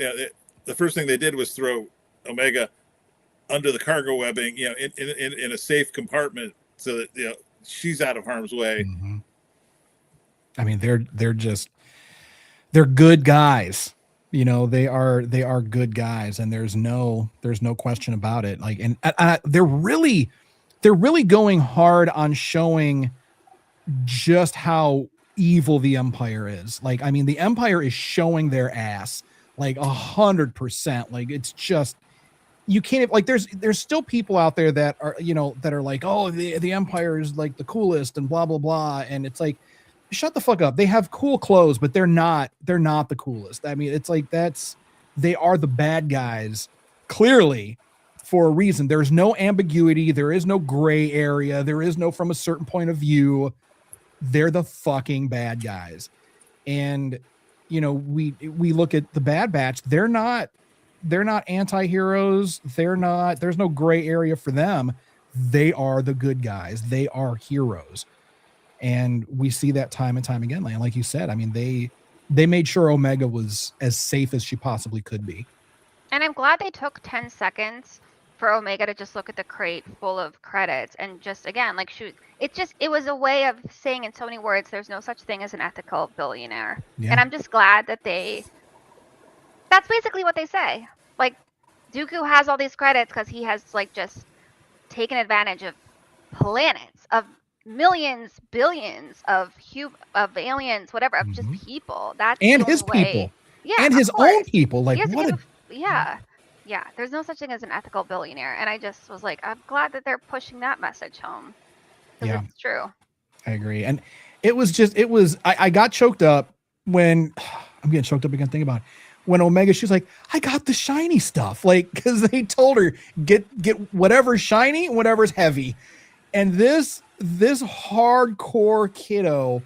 the first thing they did was throw Omega under the cargo webbing, in a safe compartment so that she's out of harm's way. Mm-hmm. I mean, they're good guys. They are good guys, and there's no question about it. Like, and they're really going hard on showing just how evil the Empire is. Like, I mean, the Empire is showing their ass like 100%. Like, it's just, you can't, like, there's still people out there that are, that are like, oh, the Empire is like the coolest and blah blah blah, and it's like, shut the fuck up. They have cool clothes, but they're not the coolest. I mean, it's like, they are the bad guys, clearly, for a reason. There's no ambiguity. There is no gray area. There is no from a certain point of view. They're the fucking bad guys. And, we look at the Bad Batch. They're not anti-heroes. There's no gray area for them. They are the good guys. They are heroes. And we see that time and time again. Like you said, I mean, they made sure Omega was as safe as she possibly could be. And I'm glad they took 10 seconds for Omega to just look at the crate full of credits and just, again, like, shoot. It was a way of saying in so many words, there's no such thing as an ethical billionaire. Yeah. And I'm just glad that that's basically what they say. Like, Dooku has all these credits because he has, like, just taken advantage of planets, of millions, billions of aliens, whatever, of just people. That's and the his only way. people. Yeah, and his own people. Like, what? Yeah. There's no such thing as an ethical billionaire, and I just was like, I'm glad that they're pushing that message home. Yeah, it's true. I agree, and it was. I got choked up when I'm getting choked up again. Think about it. When Omega, she's like, I got the shiny stuff, like, because they told her get whatever's shiny, whatever's heavy, and this hardcore kiddo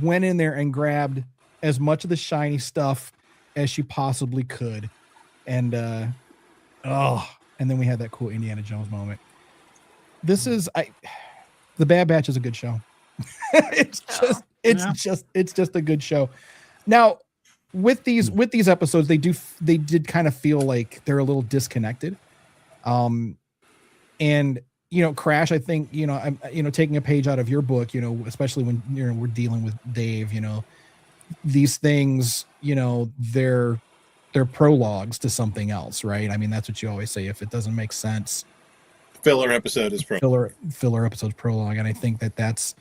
went in there and grabbed as much of the shiny stuff as she possibly could. And and then we had that cool Indiana Jones moment. The Bad Batch is a good show. It's just a good show. Now, with these episodes, they did kind of feel like they're a little disconnected. And Crash, I think, I'm, taking a page out of your book, especially when, we're dealing with Dave, these things, they're prologues to something else, right? I mean, that's what you always say. If it doesn't make sense, Filler episode is filler episode's prologue. And I think that's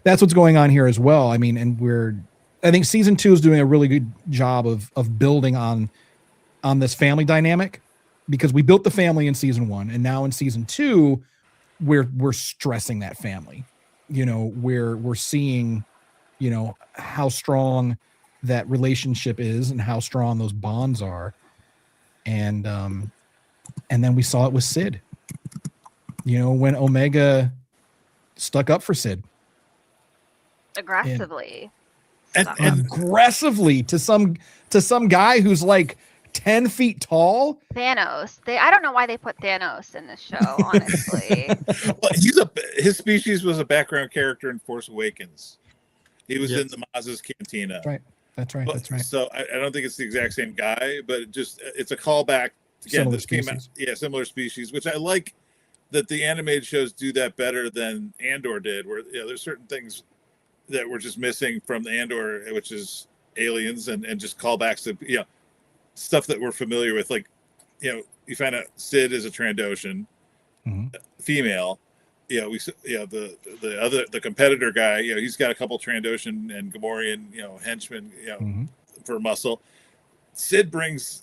what's going on here as well. I mean, and I think season 2 is doing a really good job of building on this family dynamic, because we built the family in season 1, and now in season 2, we're stressing that family. We're seeing, how strong that relationship is and how strong those bonds are. And then we saw it with Sid, when Omega stuck up for Sid aggressively. and Aggressively to some guy who's like 10 feet tall. Thanos. I don't know why they put Thanos in this show, honestly. well, his species was a background character in Force Awakens. He was in the Maz's Cantina. That's right. That's right. So I don't think it's the exact same guy, but it's a callback. Again, Similar this came out, similar species, which I like that the animated shows do that better than Andor did, where there's certain things that were just missing from the Andor, which is aliens and just callbacks to stuff that we're familiar with. Like, you find out Sid is a Trandoshan, female. The competitor guy, he's got a couple Trandoshan and Gamorrean, henchmen, for muscle. Sid brings,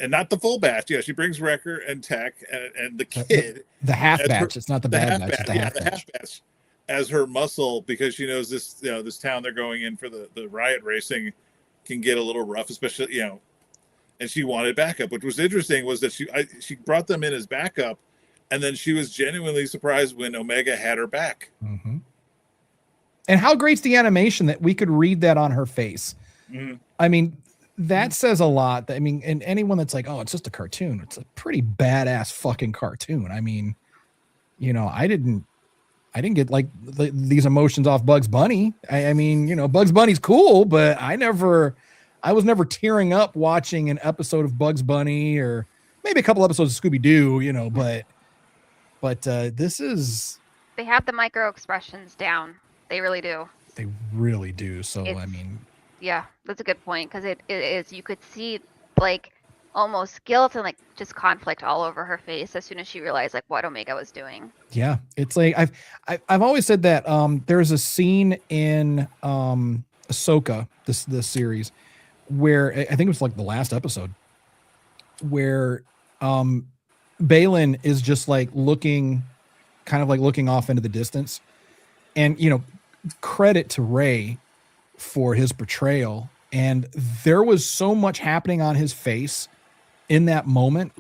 and not the full batch. She brings Wrecker and Tech and the kid. The half batch. It's not the bad batch. It's the half batch as her muscle, because she knows this, this town they're going in for the riot racing can get a little rough, especially, and she wanted backup. Which was interesting was that she brought them in as backup, and then she was genuinely surprised when Omega had her back. Mm-hmm. And how great's the animation that we could read that on her face? Mm-hmm. I mean, that says a lot. And anyone that's like, oh, it's just a cartoon, it's a pretty badass fucking cartoon. I mean, I didn't get like these emotions off Bugs Bunny. I mean, Bugs Bunny's cool, but I was never tearing up watching an episode of Bugs Bunny, or maybe a couple episodes of Scooby-Doo, but this is... They have the micro expressions down. They really do. They really do. So, yeah, that's a good point, because it is, you could see like almost guilt and like just conflict all over her face as soon as she realized like what Omega was doing. Yeah, it's like I've always said that there's a scene in Ahsoka, this series, where I think it was like the last episode, where Balin is just like looking off into the distance, and credit to Rey for his portrayal. And there was so much happening on his face in that moment,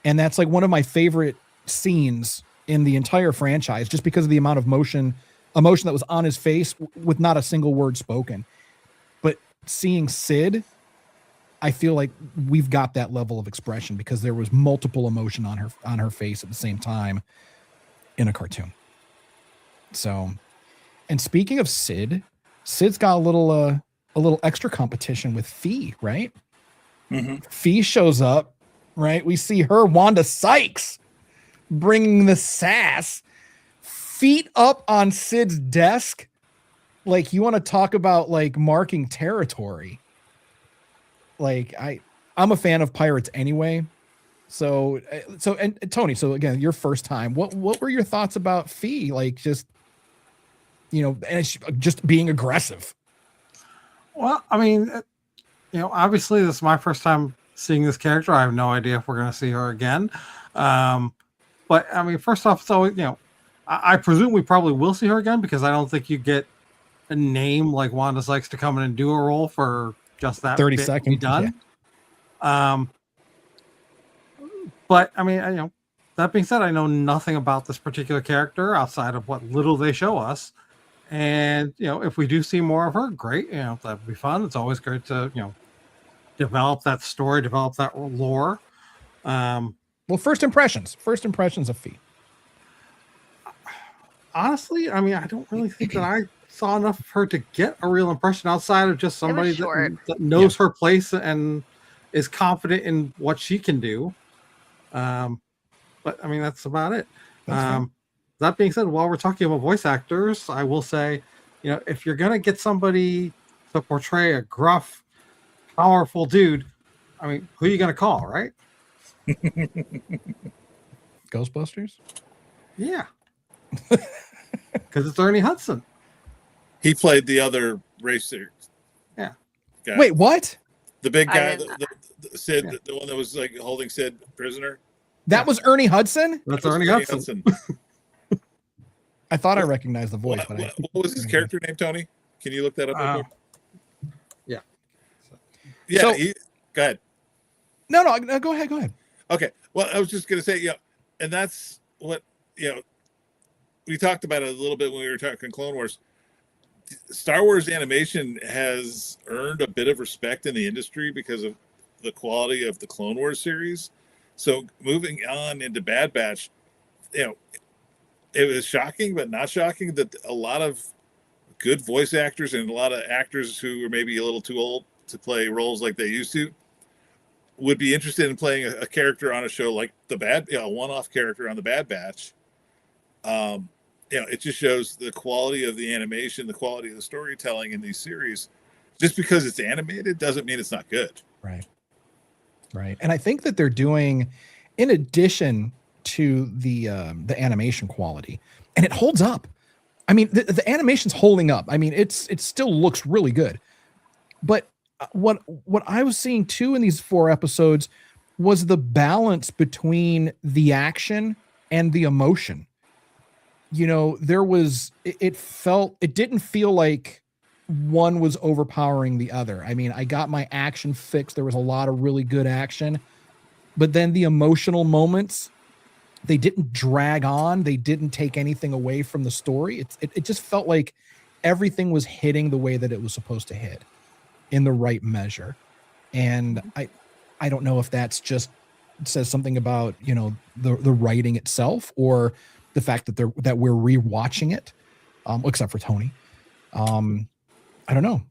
and that's like one of my favorite scenes in the entire franchise, just because of the amount of emotion that was on his face with not a single word spoken. But seeing Sid, I feel like we've got that level of expression because there was multiple emotion on her face at the same time in a cartoon. So, and speaking of Sid's got a little extra competition with Fee, right? Mm-hmm. Fee shows up, right? We see her, Wanda Sykes, bringing the sass, feet up on Sid's desk. Like, you want to talk about like marking territory. Like, I'm a fan of pirates anyway. So and Tony, so again, your first time, what were your thoughts about Fee? Like, just, and just being aggressive. Well, I mean, obviously this is my first time seeing this character. I have no idea if we're going to see her again. But I mean, first off, it's always, I presume we probably will see her again, because I don't think you get a name like Wanda Sykes to come in and do a role for just that 30 seconds be done. Yeah. But I mean, that being said, I know nothing about this particular character outside of what little they show us. And, if we do see more of her, great. That'd be fun. It's always great to, develop that story, develop that lore. Well, first impressions of Fee. Honestly, I mean, I don't really think that I saw enough of her to get a real impression outside of just somebody that knows her place and is confident in what she can do. But I mean, that's about it. That being said, while we're talking about voice actors, I will say, if you're gonna get somebody to portray a gruff, powerful dude, I mean, who are you gonna call, right? Ghostbusters? Yeah, because it's Ernie Hudson. He played the other racer. Yeah. Guy. Wait, what? The big I guy, didn't- the Sid, Yeah. the one that was like holding Sid prisoner. That Yeah. was Ernie Hudson? That's That was Ernie Hudson. I thought I recognized the voice, What, but what was his character name, Tony? Can you look that up? Real quick? Yeah. Yeah. So- Go ahead. No, go ahead. Okay. Well, I was just going to say, and that's what, we talked about it a little bit when we were talking Clone Wars. Star Wars animation has earned a bit of respect in the industry because of the quality of the Clone Wars series. So moving on into Bad Batch, it was shocking, but not shocking that a lot of good voice actors and a lot of actors who are maybe a little too old to play roles like they used to would be interested in playing a character on a show like a one-off character on the Bad Batch. It just shows the quality of the animation, the quality of the storytelling in these series. Just because it's animated doesn't mean it's not good. Right. And I think that they're doing, in addition to the animation quality, and it holds up. I mean, the animation's holding up. I mean, it still looks really good. But what I was seeing too in these 4 episodes was the balance between the action and the emotion. There was, it didn't feel like one was overpowering the other. I mean, I got my action fix. There was a lot of really good action, but then the emotional moments, they didn't drag on. They didn't take anything away from the story. It just felt like everything was hitting the way that it was supposed to hit in the right measure. And I don't know if that's just says something about, the writing itself, or the fact that we're rewatching it, except for Tony. I don't know.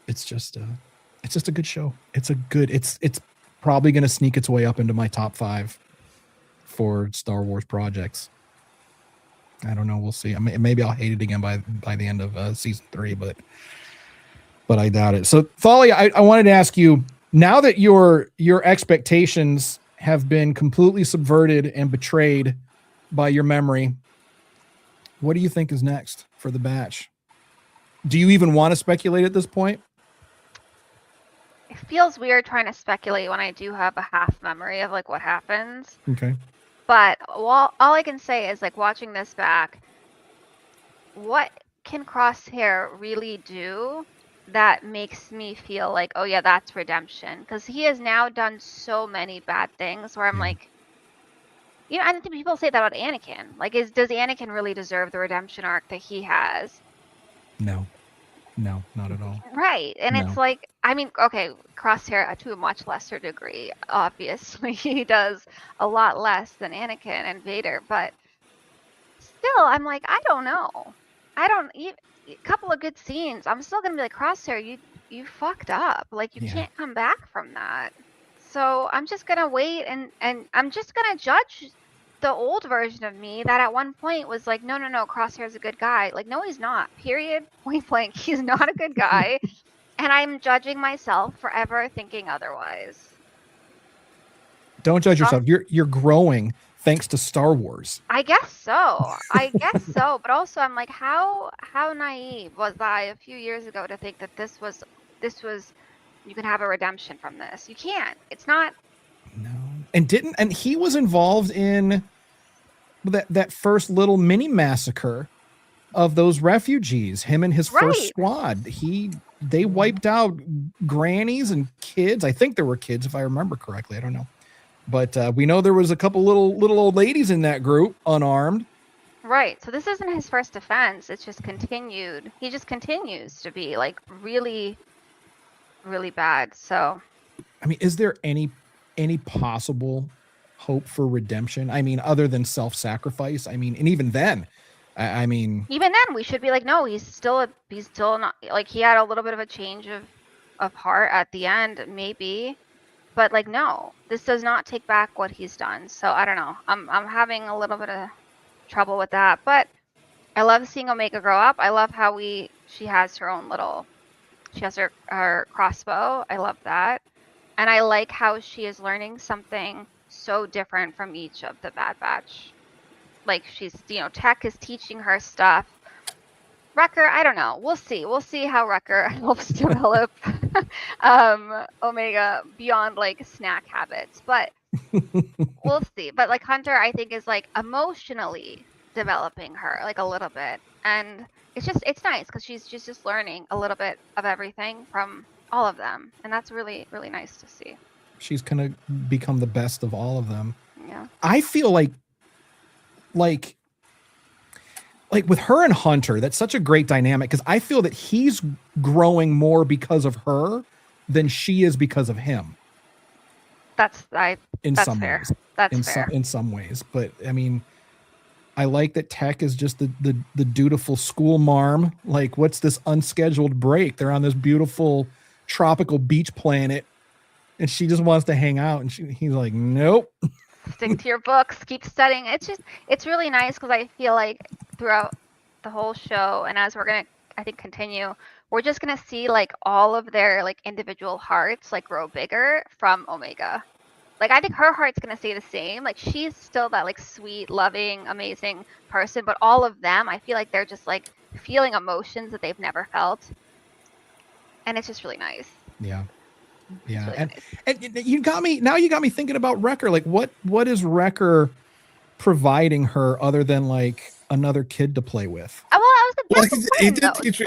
It's just a good show. It's probably going to sneak its way up into my top 5 for Star Wars projects. I don't know. We'll see. I mean, maybe I'll hate it again by the end of season 3, but I doubt it. So Thalia, I wanted to ask you, now that your expectations have been completely subverted and betrayed by your memory, what do you think is next for the batch? Do you even want to speculate at this point? It feels weird trying to speculate when I do have a half memory of like what happens. Okay. But all I can say is, like, watching this back, what can Crosshair really do that makes me feel like, oh yeah, that's redemption? Because he has now done so many bad things where I'm like, I don't think people say that about Anakin. Like, does Anakin really deserve the redemption arc that he has? No, not at all. Right. And No. it's like, I mean, okay, Crosshair to a much lesser degree, obviously. He does a lot less than Anakin and Vader, but still, I'm like, I don't know. A couple of good scenes. I'm still going to be like, Crosshair, you fucked up. Like, you can't come back from that. So I'm just going to wait and I'm just going to judge the old version of me that at one point was like, no, Crosshair's a good guy. Like, no, he's not. Period. Point blank. He's not a good guy. And I'm judging myself for ever thinking otherwise. Don't judge yourself. You're growing thanks to Star Wars. I guess so. But also I'm like, how naive was I a few years ago to think that this was you can have a redemption from this. You can't. It's not. No. And he was involved in that first little mini massacre of those refugees, him and his first squad. They wiped out grannies and kids. I think there were kids, if I remember correctly. I don't know. But we know there was a couple little old ladies in that group, unarmed. Right. So this isn't his first offense. It's just continued. He just continues to be like really, really bad. So, I mean, is there any possible hope for redemption? I mean, other than self-sacrifice? I mean, and even then, I mean, even then we should be like, no, he's still not, like, he had a little bit of a change of heart at the end, maybe, but like, no, this does not take back what he's done. So I don't know. I'm having a little bit of trouble with that. But I love seeing Omega grow up. I love how she has her own she has her crossbow. I love that. And I like how she is learning something so different from each of the Bad Batch. Like she's, Tech is teaching her stuff. Wrecker, I don't know. We'll see. We'll see how Wrecker helps develop Omega beyond like snack habits. But we'll see. But like Hunter, I think is like emotionally developing her like a little bit. And it's nice because she's just learning a little bit of everything from all of them. And that's really, really nice to see. She's gonna become the best of all of them. Yeah. I feel like with her and Hunter, that's such a great dynamic because I feel that he's growing more because of her than she is because of him. That's some fair. ways. That's fair. In some ways, but I mean, I like that Tech is just the dutiful school marm. Like, what's this unscheduled break? They're on this beautiful tropical beach planet, and she just wants to hang out. And he's like, nope. Stick to your books. Keep studying. It's really nice because I feel like throughout the whole show, and as we're gonna, I think, continue, we're just gonna see like all of their like individual hearts like grow bigger from Omega. Like I think her heart's gonna stay the same. Like she's still that like sweet, loving, amazing person, but all of them, I feel like they're just like feeling emotions that they've never felt, and it's just really nice. Yeah. Yeah. Really And you got me thinking about Wrecker. Like what is Wrecker providing her other than like another kid to play with? He did teach her.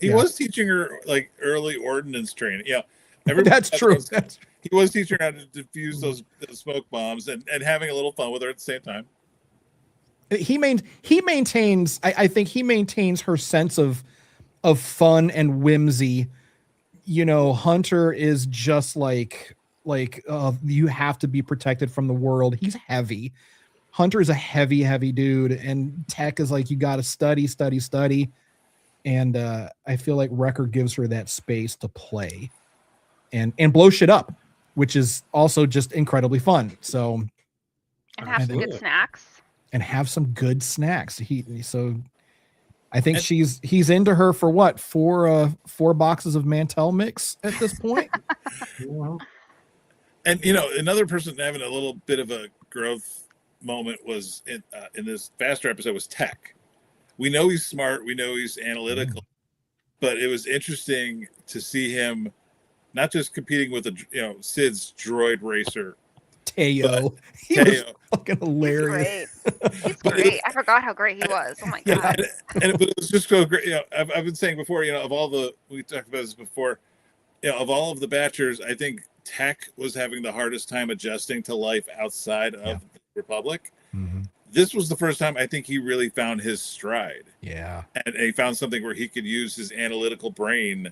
He was teaching her like early ordnance training. Yeah, that's true. He was teaching her how to defuse those smoke bombs and having a little fun with her at the same time. He maintains. I think he maintains her sense of fun and whimsy. Hunter is just like you have to be protected from the world. He's heavy. Hunter is a heavy dude, and Tech is like, you got to study. And I feel like Wrecker gives her that space to play and blow shit up, which is also just incredibly fun. So, and have some good snacks. And have some good snacks. I think he's into her for what? 4 boxes of Mantel mix at this point. And another person having a little bit of a growth moment was in this faster episode was Tech. We know he's smart, we know he's analytical, but it was interesting to see him not just competing with Sid's droid racer. Teo. He was fucking hilarious. He's great. I forgot how great he was. Oh my god! But it was just so great. I've been saying before. Of all we talked about this before. Of all of the Batchers, I think Tech was having the hardest time adjusting to life outside of the Republic. Mm-hmm. This was the first time I think he really found his stride. Yeah, and he found something where he could use his analytical brain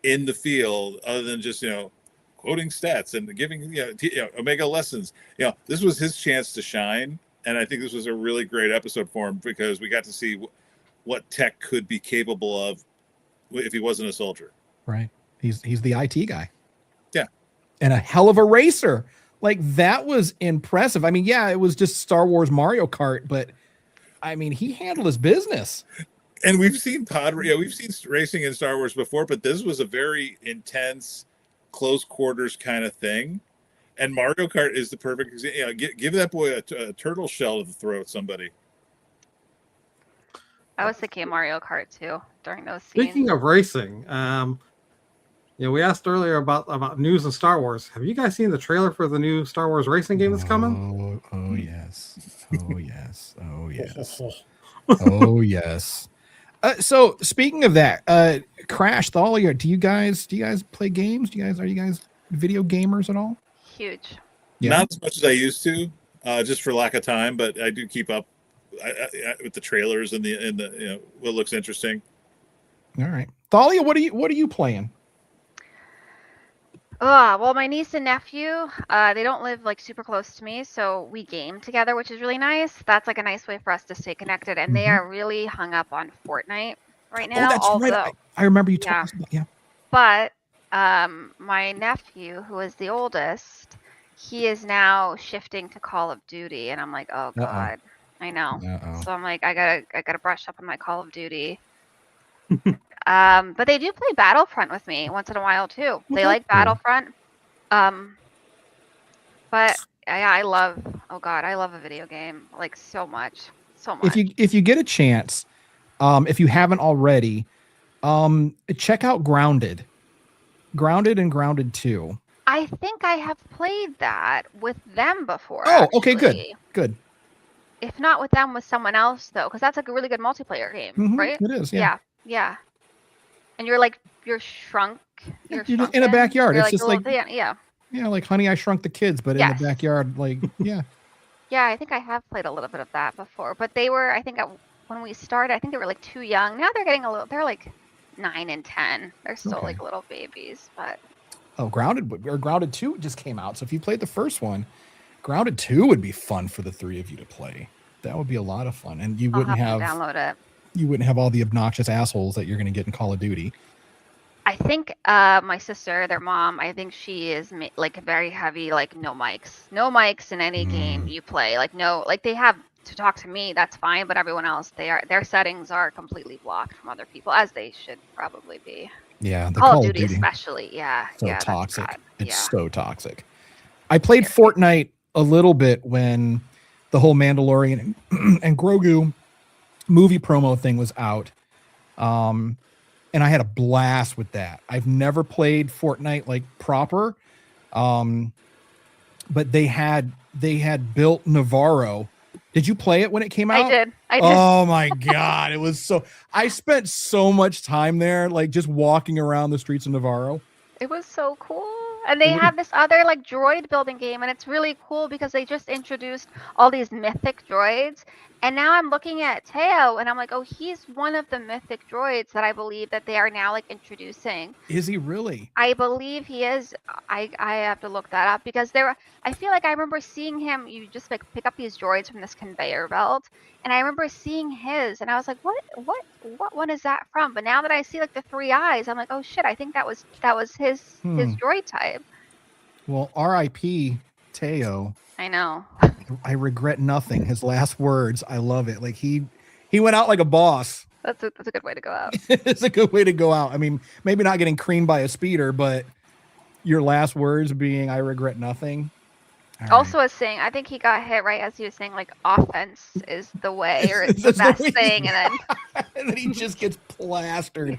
in the field, other than just quoting stats and giving Omega lessons. This was his chance to shine, and I think this was a really great episode for him because we got to see what Tech could be capable of if he wasn't a soldier. Right. He's the IT guy. Yeah. And a hell of a racer. Like, that was impressive. I mean, yeah, it was just Star Wars Mario Kart, but I mean, he handled his business. And we've seen we've seen racing in Star Wars before, but this was a very intense, close quarters kind of thing. And Mario Kart is the perfect example. Give that boy a turtle shell to throw at somebody. I was thinking of Mario Kart too during those scenes. Speaking of racing, we asked earlier about news in Star Wars. Have you guys seen the trailer for the new Star Wars racing game that's coming? Oh yes. Oh yes. Oh yes. Oh yes. So speaking of that, Crash, Thalia, do you guys play games? Are you guys video gamers at all? Huge. Yeah. Not as much as I used to, just for lack of time, but I do keep up with the trailers and the what looks interesting. All right, Thalia, what are you playing? Well, my niece and nephew, they don't live like super close to me, so we game together, which is really nice. That's like a nice way for us to stay connected, and they are really hung up on Fortnite right now. Oh, that's right. I remember you talking about. Yeah. But my nephew, who is the oldest, he is now shifting to Call of Duty, and I'm like, oh god. I know. Uh-oh. So I'm like, I gotta brush up on my Call of Duty. But they do play Battlefront with me once in a while too. Well, They that's like cool. Battlefront. But yeah, I love. Oh God, I love a video game like so much, so much. If you get a chance, if you haven't already, check out Grounded and Grounded 2. I think I have played that with them before. Oh, okay, good. actually. Good. If not with them, with someone else though, because that's like a really good multiplayer game, Mhm, right? it is, yeah. Yeah. And you're shrunk. You're just in a backyard. You're It's just little like yeah. yeah, like Honey, I Shrunk the Kids, but in Yes. the backyard, like yeah. Yeah, I think I have played a little bit of that before. But they were, I think, when we started, I think they were like too young. Now they're getting a little. They're like 9 and 10. They're still Okay. like little babies, but. Oh, Grounded 2 just came out. So if you played the first one, Grounded 2 would be fun for the three of you to play. That would be a lot of fun, and you I'll wouldn't have have to download it. you wouldn't have all the obnoxious assholes that you're going to get in Call of Duty. I think my sister, their mom, I think she is like very heavy, like no mics in any game you play. Like no, like they have to talk to me, that's fine, but everyone else, their settings are completely blocked from other people, as they should probably be. Yeah, the Call of Duty especially, yeah. So yeah, toxic. It's yeah. so toxic. I played Fortnite a little bit when the whole Mandalorian and Grogu movie promo thing was out. And I had a blast with that. I've never played Fortnite like proper. But they had built Navarro. Did you play it when it came out? I did. Oh my God. It was I spent so much time there, like just walking around the streets of Navarro. It was so cool. And they have this other like droid building game, and it's really cool because they just introduced all these mythic droids. And now I'm looking at Teo and I'm like, oh, he's one of the mythic droids that I believe that they are now like introducing. Is he really? I believe he is. I have to look that up because I feel like I remember seeing him. You just like pick up these droids from this conveyor belt, and I remember seeing his, and I was like, what one is that from? But now that I see like the 3 eyes, I'm like, oh shit, I think that was his droid type. Well, R.I.P. Teo. I know. I regret nothing. His last words. I love it. Like he went out like a boss. That's a good way to go out. It's a good way to go out. I mean, maybe not getting creamed by a speeder, but your last words being "I regret nothing." All also, as saying, I think he got hit right as he was saying like offense is the way, or it's the best thing, and then he just gets plastered.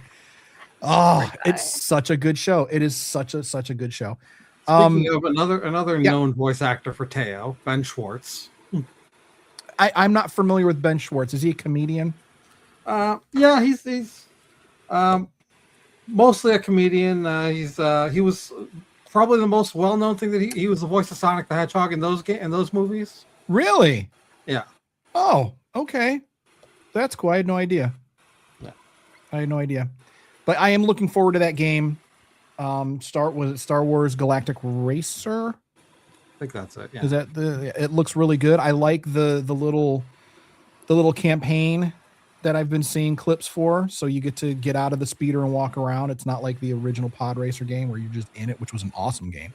Oh, it's such a good show. It is such a good show. Speaking of another known voice actor for Teo, Ben Schwartz. I'm not familiar with Ben Schwartz. Is he a comedian? Yeah, he's mostly a comedian. He was probably the most well-known thing that he was the voice of Sonic the Hedgehog in those movies. Really? Yeah. Oh, okay. That's cool. I had no idea. Yeah. I had no idea. But I am looking forward to that game. Star Wars Galactic Racer? I think that's it. Yeah. Is that it looks really good. I like the little campaign that I've been seeing clips for. So you get out of the speeder and walk around. It's not like the original Pod Racer game where you're just in it, which was an awesome game.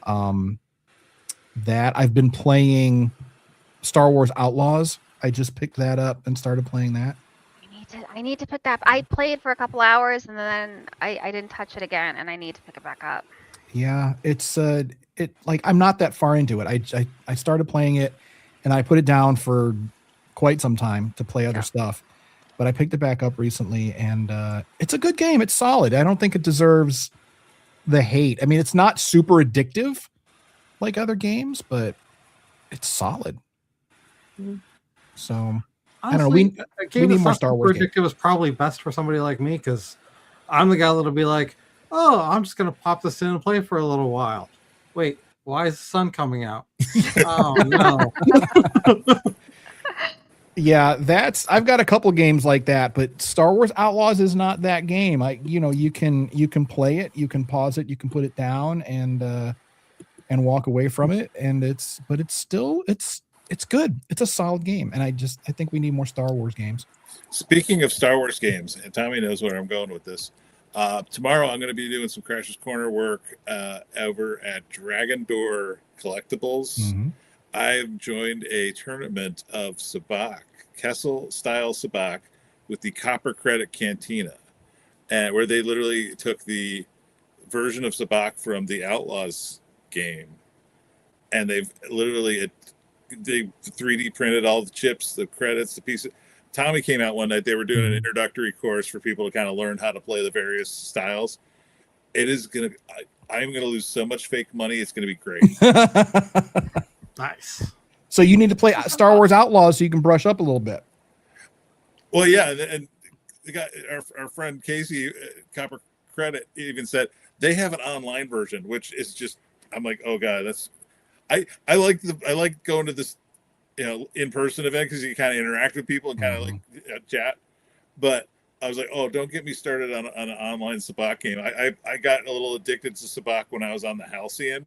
That I've been playing Star Wars Outlaws. I just picked that up and started playing that. I need to pick that up. I played for a couple hours and then I didn't touch it again, and I need to pick it back up. Yeah, it's like I'm not that far into it. I started playing it and I put it down for quite some time to play other stuff, but I picked it back up recently, and it's a good game. It's solid. I don't think it deserves the hate. I mean, it's not super addictive like other games, but it's solid. So honestly, I don't know. We need more Star Wars. Addictive is probably best for somebody like me, because I'm the guy that'll be like, oh, I'm just gonna pop this in and play for a little while. Wait, why is the sun coming out? Oh no. Yeah, I've got a couple games like that, but Star Wars Outlaws is not that game. You can play it, you can pause it, you can put it down and walk away from it, and it's good. It's a solid game, and I think we need more Star Wars games. Speaking of Star Wars games, and Tommy knows where I'm going with this. Tomorrow I'm going to be doing some Crash's Corner work over at Dragon Door Collectibles. Mm-hmm. I've joined a tournament of sabak, Kessel style sabak, with the Copper Credit Cantina, and where they literally took the version of sabak from the Outlaws game, and they 3D printed all the chips, the credits, the pieces. Tommy came out one night. They were doing an introductory course for people to kind of learn how to play the various styles. It is gonna. I'm gonna lose so much fake money. It's gonna be great. Nice. So you need to play Star Wars Outlaws so you can brush up a little bit. Well, yeah, and the guy, our friend Casey, Copper Credit, even said they have an online version, which is just. I'm like, oh god, that's. I like going to this, in-person event because you kind of interact with people and kind of chat. But I was like, oh, don't get me started on an online sabak game. I got a little addicted to sabak when I was on the Halcyon,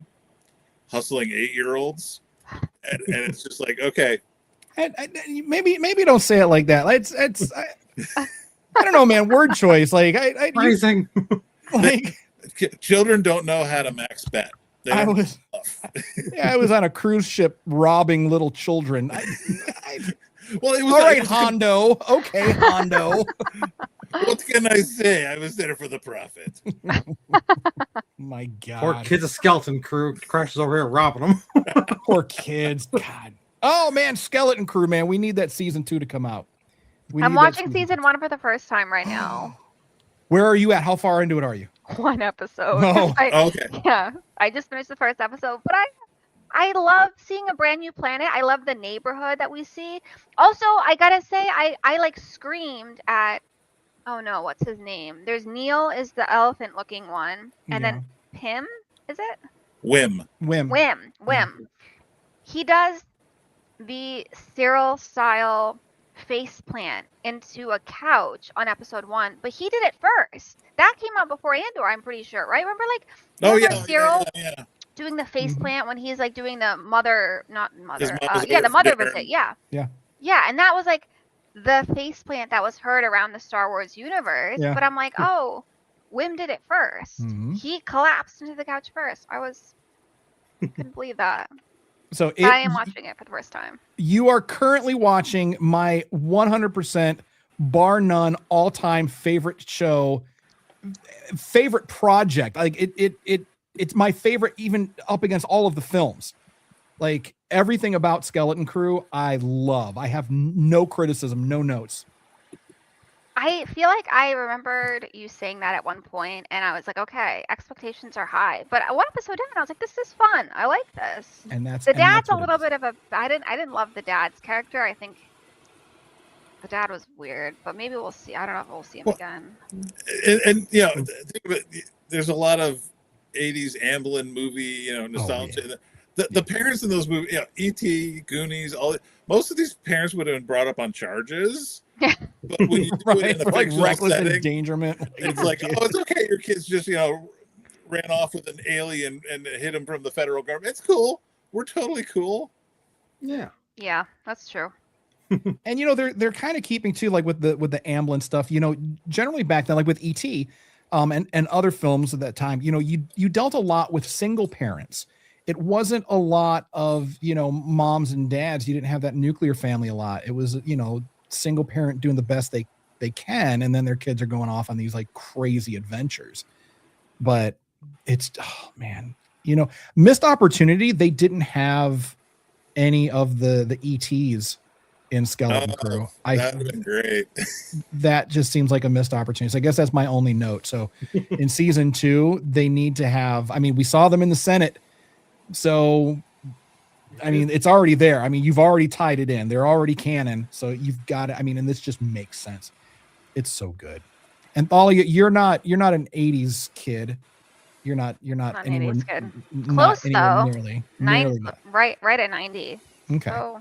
hustling 8-year-olds, and it's just like, okay. Maybe don't say it like that. I don't know, man. Word choice. Like Phrasing. like children don't know how to max bet. I was on a cruise ship robbing little children. Well, it was all right, Hondo. Okay, Hondo. What can I say? I was there for the profit. My God. Poor kid's a skeleton crew crashes over here robbing them. Poor kids. God. Oh man, Skeleton Crew, man. We need that season 2 to come out. I'm watching season 1 for the first time right now. Where are you at? How far into it are you? 1 episode. Oh, okay. Yeah, I just finished the first episode, but I love seeing a brand new planet. I love the neighborhood that we see. Also, I gotta say, I like screamed at, oh no, what's his name? There's Neil is the elephant looking one, and then Pim, is it? Whim. He does the Cyril style face plant into a couch on episode 1, but he did it first. That came out before Andor, I'm pretty sure, right? Remember, Cyril doing the face plant when he's like doing the mother, not mother, the mother visit, yeah, and that was like the face plant that was heard around the Star Wars universe. But I'm like, oh, Wim did it first. He collapsed into the couch first. Couldn't believe that. So I am watching it for the first time. You are currently watching my 100% bar none all-time favorite show, favorite project. Like it's my favorite, even up against all of the films. Like everything about Skeleton Crew, I love. I have no criticism, no notes. I feel like I remembered you saying that at one point, and I was like, okay, expectations are high. But one episode in, I was like, this is fun. I like this. And that's the dad's a little bit of a. I didn't love the dad's character. I think the dad was weird, but maybe we'll see. I don't know if we'll see him again. And think of it. There's a lot of '80s Amblin movie, nostalgia. The parents in those movies, E.T., Goonies, most of these parents would have been brought up on charges. But when you do it in a like reckless setting, endangerment, it's like, oh, it's okay. Your kids just ran off with an alien and hid him from the federal government. It's cool. We're totally cool. Yeah, that's true. And they're kind of keeping too, like with the Amblin stuff. Generally back then, like with E.T. And other films at that time, you dealt a lot with single parents. It wasn't a lot of moms and dads. You didn't have that nuclear family a lot. It was single parent doing the best they can, and then their kids are going off on these like crazy adventures. But it's missed opportunity. They didn't have any of the ETs in Skeleton Crew. That would have been great. That just seems like a missed opportunity. So I guess that's my only note. So in season 2, they need to have. I mean, we saw them in the Senate, so. I mean, it's already there. I mean, you've already tied it in. They're already canon. So you've got it. I mean, and this just makes sense. It's so good. And Ollie, you're not an 80s kid. You're not anywhere. 80s kid. Close though. Nearly right at 90. Okay.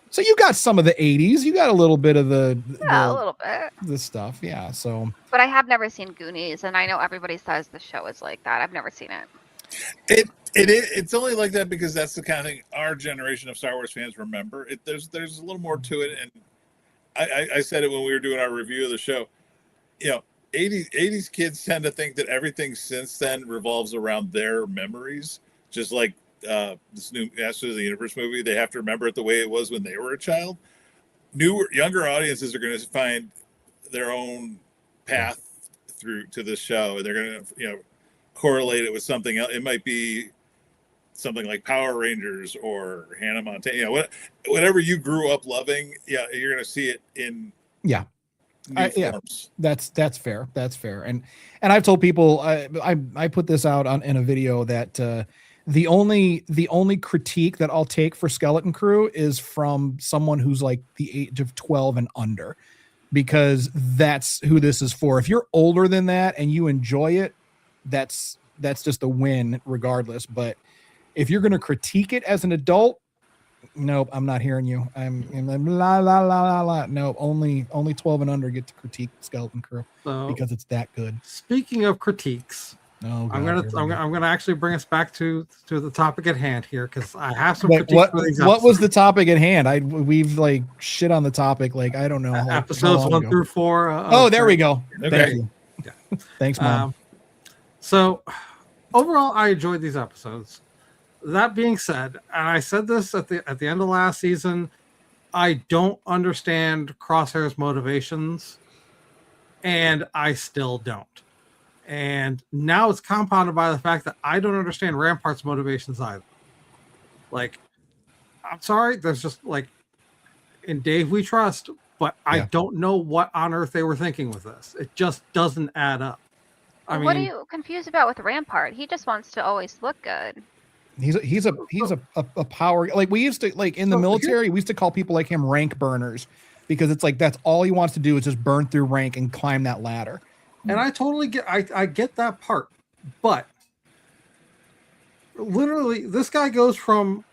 So you got some of the 80s. You got a little bit of a little bit. The stuff. Yeah. So. But I have never seen Goonies, and I know everybody says the show is like that. I've never seen it. It's only like that because that's the kind of thing our generation of Star Wars fans remember. There's a little more to it, and I said it when we were doing our review of the show. 80s kids tend to think that everything since then revolves around their memories, just like this new Masters of the Universe movie, they have to remember it the way it was when they were a child. Younger audiences are going to find their own path through to this show, and they're going to correlate it with something else. It might be something like Power Rangers or Hannah Montana. Whatever you grew up loving, you're going to see it in new forms. That's fair. That's fair. And I've told people, I put this out in a video that the only critique that I'll take for Skeleton Crew is from someone who's like the age of 12 and under, because that's who this is for. If you're older than that and you enjoy it, that's just a win regardless. But if you're going to critique it as an adult, nope, I'm not hearing you. I'm la la la la la. No, only 12 and under get to critique Skeleton Crew because it's that good. Speaking of critiques, I'm gonna actually bring us back to the topic at hand here, because I have some critiques for these what was the topic at hand? We've like shit on the topic, like I don't know. Episodes 1 through 4. There we go. Okay. Thank you. Yeah. Thanks, Mom. So overall, I enjoyed these episodes. That being said, and I said this at the end of last season, I don't understand Crosshair's motivations, and I still don't. And now it's compounded by the fact that I don't understand Rampart's motivations either. Like, I'm sorry, there's just like in Dave we trust, but I don't know what on earth they were thinking with this. It just doesn't add up. I mean, what are you confused about with Rampart? He just wants to always look good. He's a power, like we used to, like in the military, we used to call people like him rank burners, because it's like that's all he wants to do is just burn through rank and climb that ladder. And I totally get that part, but literally this guy goes from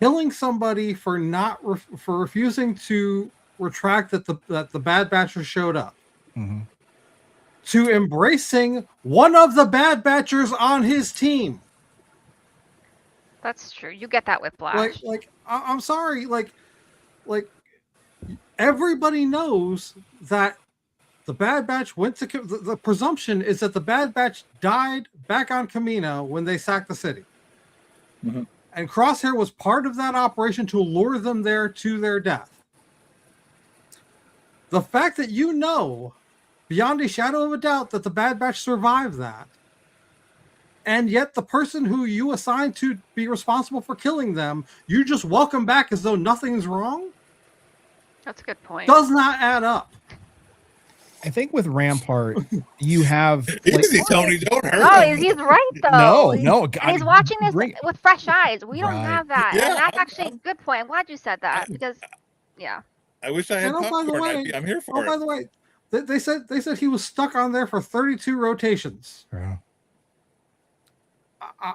killing somebody for refusing to retract that the Bad Batchers showed up, to embracing one of the Bad Batchers on his team. That's true. You get that whiplash. Like I'm sorry, like everybody knows that the Bad Batch went to the presumption is that the Bad Batch died back on Kamino when they sacked the city. And Crosshair was part of that operation to lure them there to their death. The fact that you know beyond a shadow of a doubt that the Bad Batch survived that, and yet the person who you assigned to be responsible for killing them, you just welcome back as though nothing's wrong? That's a good point. Does not add up. I think with Rampart, you have easy, Tony. Don't hurt. No, he's right though. No, God, and he's watching this with fresh eyes. We don't Right. have that, Yeah, and that's actually a good point. I'm glad you said that because, I wish I had popcorn. I'm here for it. By the way, they said he was stuck on there for 32 rotations. Yeah.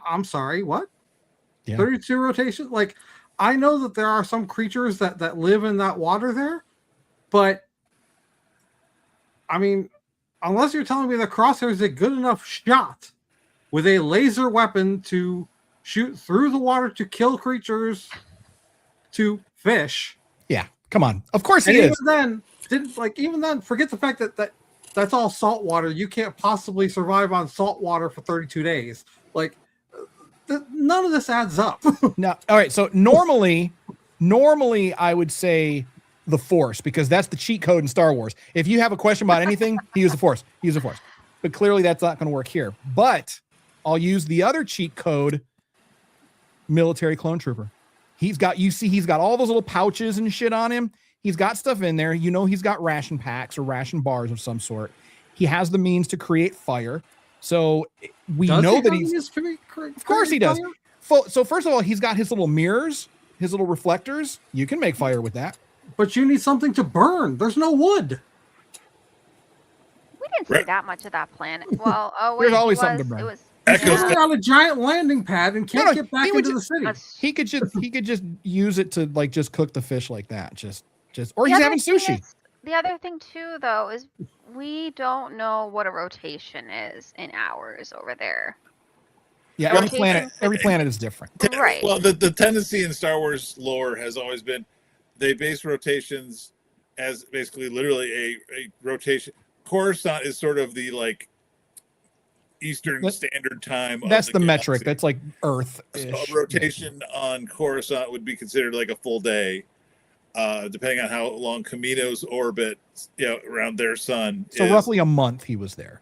I'm sorry, what? Yeah. 32 rotations? Like, I know that there are some creatures that live in that water there, but I mean, unless you're telling me that Crosshair is a good enough shot with a laser weapon to shoot through the water to kill creatures, to fish. Yeah, come on. Of course he is. Even then, forget the fact that that's all salt water. You can't possibly survive on salt water for 32 days. Like, none of this adds up. No. All right. So normally I would say the Force, because that's the cheat code in Star Wars. If you have a question about anything, he used the Force. He used the Force. But clearly that's not going to work here. But I'll use the other cheat code, military clone trooper. He's got all those little pouches and shit on him. He's got stuff in there. You know, he's got ration packs or ration bars of some sort. He has the means to create fire. So we know that he's, of course he does. So first of all, he's got his little mirrors, his little reflectors. You can make fire with that. But you need something to burn. There's no wood. We didn't see that much of that planet. Well, there's always something to burn. He's on a giant landing pad and can't get back into the city. He could just use it to like just cook the fish like that. Or he's having sushi. The other thing too, though, is we don't know what a rotation is in hours over there. Yeah, every planet is different. Right. Well, the tendency in Star Wars lore has always been they base rotations as basically literally a rotation. Coruscant is sort of the like Eastern Standard Time. That's of the galaxy. metric. That's like Earth. So a rotation on Coruscant would be considered like a full day, depending on how long Camino's orbit, around their sun. So is. roughly a month he was there.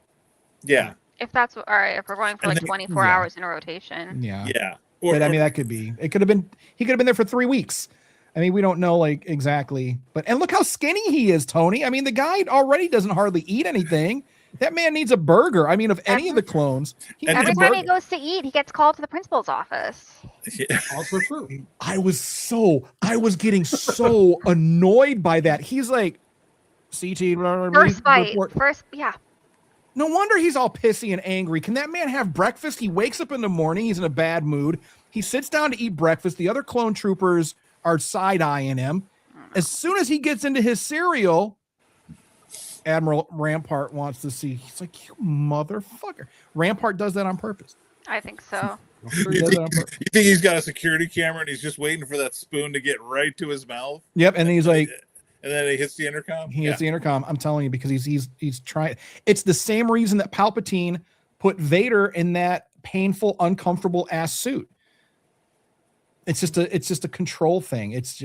Yeah. If that's all right, if we're going for like 24 hours in a rotation. Yeah. Yeah. But I mean, that could be. It could have been. He could have been there for 3 weeks. I mean, we don't know like exactly. And look how skinny he is, Tony. I mean, the guy already doesn't hardly eat anything. That man needs a burger. I mean, of any of the clones, every time he goes to eat, he gets called to the principal's office. Yeah. Also true. I was getting so annoyed by that. He's like, CT. First bite. Yeah. No wonder he's all pissy and angry. Can that man have breakfast? He wakes up in the morning. He's in a bad mood. He sits down to eat breakfast. The other clone troopers are side-eyeing him. As soon as he gets into his cereal, Admiral Rampart wants to see. He's like, you motherfucker. Rampart does that on purpose. I think so. You think he's got a security camera and he's just waiting for that spoon to get right to his mouth? Yep, and he's like... And then he hits the intercom? He hits the intercom. I'm telling you, because he's trying. It's the same reason that Palpatine put Vader in that painful, uncomfortable ass suit. It's just a control thing. It's,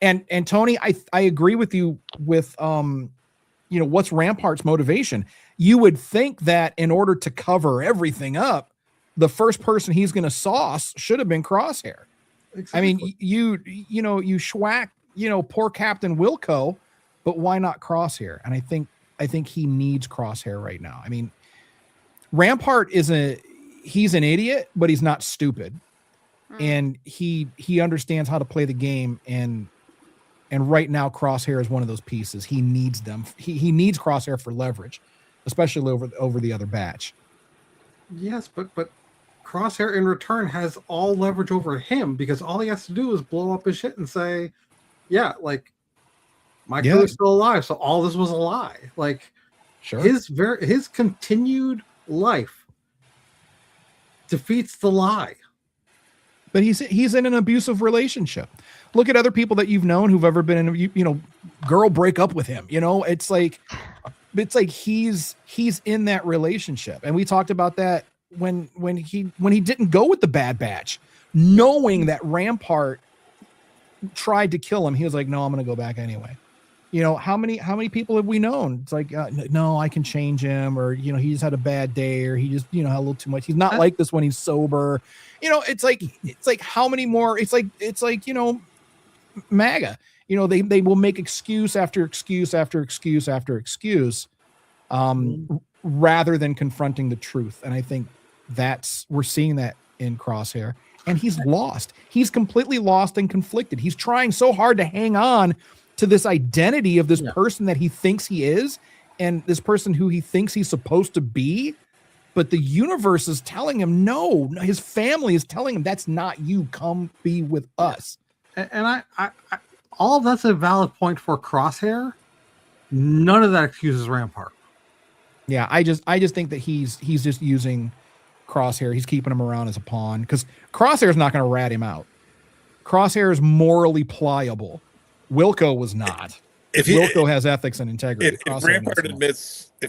and Tony, I agree with you with what's Rampart's motivation. You would think that in order to cover everything up, the first person he's going to sauce should have been Crosshair. Exactly. I mean, you schwack, poor Captain Wilco, but why not Crosshair? And I think he needs Crosshair right now. I mean, Rampart he's an idiot, but he's not stupid. And he understands how to play the game. And right now Crosshair is one of those pieces. He needs them. He needs Crosshair for leverage, especially over the other batch. Yes, but Crosshair in return has all leverage over him, because all he has to do is blow up his shit and say, yeah, like my crew is still alive, so all this was a lie. Like, sure, his continued life defeats the lie. But he's in an abusive relationship. Look at other people that you've known who've ever been in girl break up with him. It's like he's in that relationship, and we talked about that when he didn't go with the Bad Batch, knowing that Rampart tried to kill him. He was like, no, I'm going to go back anyway. How many people have we known? It's like, no, I can change him, or, he just had a bad day, or he just, had a little too much. He's not like this when he's sober. It's like how many more, it's like, MAGA, they will make excuse after excuse after excuse after excuse, rather than confronting the truth. And I think we're seeing that in Crosshair. And he's lost. He's completely lost and conflicted. He's trying so hard to hang on to this identity of this person that he thinks he is, and this person who he thinks he's supposed to be. But the universe is telling him, no, his family is telling him, that's not you. Come be with us. And I all that's a valid point for Crosshair. None of that excuses Rampart. Yeah, I just think that he's just using Crosshair. He's keeping him around as a pawn, because Crosshair is not going to rat him out. Crosshair is morally pliable. Wilco was not. Wilco has ethics and integrity. If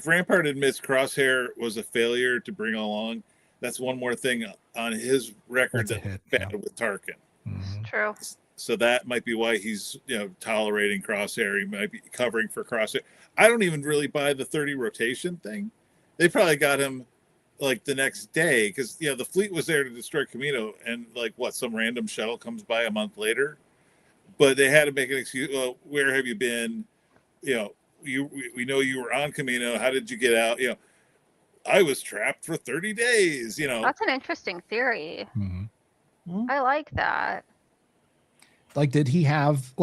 Rampart admits Crosshair was a failure to bring along, that's one more thing on his record that bad with Tarkin. Mm-hmm. True. So that might be why he's tolerating Crosshair. He might be covering for Crosshair. I don't even really buy the 30 rotation thing. They probably got him like the next day, because the fleet was there to destroy Camino, and some random shuttle comes by a month later. But they had to make an excuse. Well, where have you been? We know you were on Camino. How did you get out? I was trapped for 30 days. That's an interesting theory. Mm-hmm. I like that. Like, did he have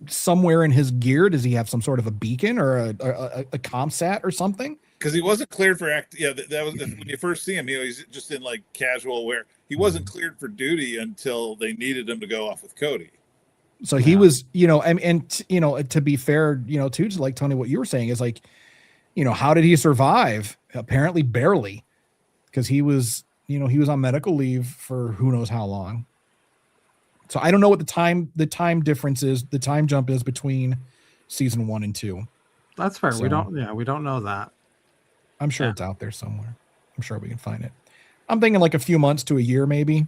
somewhere in his gear? Does he have some sort of a beacon or a ComSat or something? Because he wasn't cleared for act. Yeah, that was when you first see him. He's just in casual wear. He wasn't cleared for duty until they needed him to go off with Cody. So he was, and to be fair, too, to Tony, what you were saying is how did he survive? Apparently barely, because he was on medical leave for who knows how long. So I don't know what the time difference is, the time jump is between season 1 and 2. That's fair. So, we don't know that. I'm sure it's out there somewhere. I'm sure we can find it. I'm thinking like a few months to a year, maybe.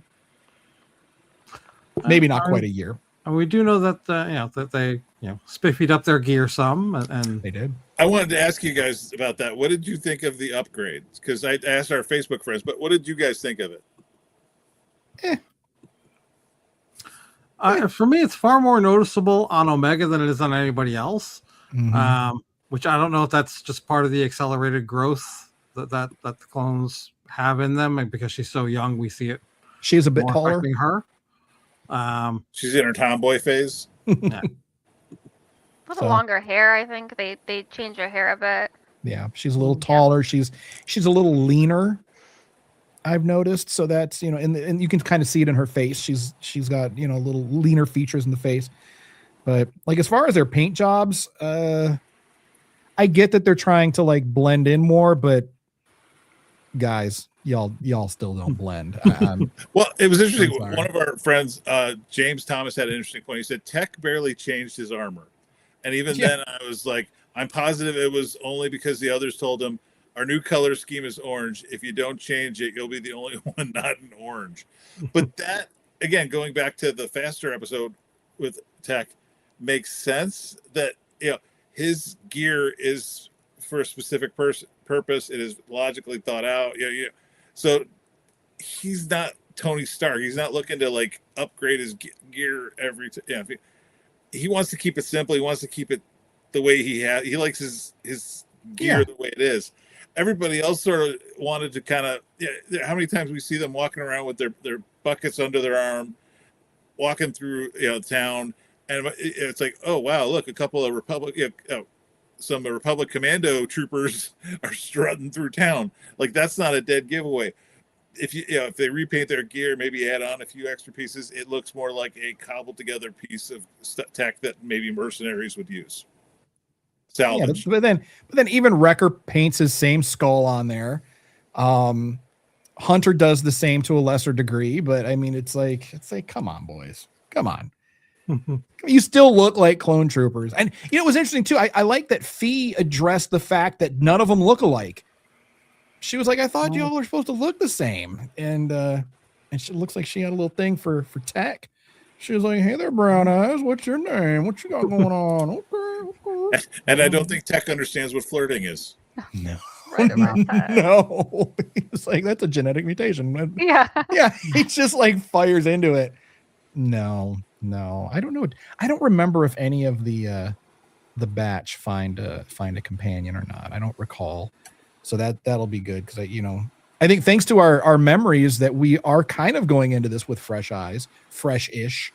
Maybe not quite a year. And we do know that that they spiffied up their gear some, and They did. I wanted to ask you guys about that. What did you think of the upgrades? Because I asked our Facebook friends, but what did you guys think of it? For me, it's far more noticeable on Omega than it is on anybody else. Mhm. Which I don't know if that's just part of the accelerated growth that the clones have in them, and because she's so young, we see it. She's a bit more taller. affecting her. She's in her tomboy phase. Yeah. With longer hair, I think they changed her hair a bit. Yeah, she's a little taller. She's a little leaner. I've noticed. So that's and you can kind of see it in her face. She's got little leaner features in the face. But like as far as their paint jobs, I get that they're trying to like blend in more, but guys, y'all still don't blend. Well, it was interesting. I'm sorry. One of our friends, James Thomas, had an interesting point. He said Tech barely changed his armor. And even then I was like, I'm positive it was only because the others told him our new color scheme is orange. If you don't change it, you'll be the only one not in orange. But that, again, going back to the faster episode with Tech, makes sense that his gear is for a specific purpose. It is logically thought out. So he's not Tony Stark. He's not looking to like upgrade his gear every time. He wants to keep it simple. He wants to keep it the way he has. He likes his gear the way it is. Everybody else sort of wanted to kind of. How many times we see them walking around with their buckets under their arm, walking through town, and it's like, oh wow, look, a couple of some Republic Commando troopers are strutting through town. Like that's not a dead giveaway. If they repaint their gear, maybe add on a few extra pieces, it looks more like a cobbled together piece of tech that maybe mercenaries would use. Salvage. Yeah, but then even Wrecker paints his same skull on there. Hunter does the same to a lesser degree, but I mean, it's like, come on, boys, come on. You still look like clone troopers. And it was interesting too. I like that Fee addressed the fact that none of them look alike. She was like, I thought y'all were supposed to look the same. And she looks like she had a little thing for Tech. She was like, hey there, Brown Eyes. What's your name? What you got going on? Okay. And I don't think Tech understands what flirting is. No. Right about that. No. It's like, that's a genetic mutation. Yeah. Yeah. He just like fires into it. No. I don't know. I don't remember if any of the batch find a companion or not. I don't recall. So that'll be good because I think thanks to our memories that we are kind of going into this with fresh eyes, fresh-ish,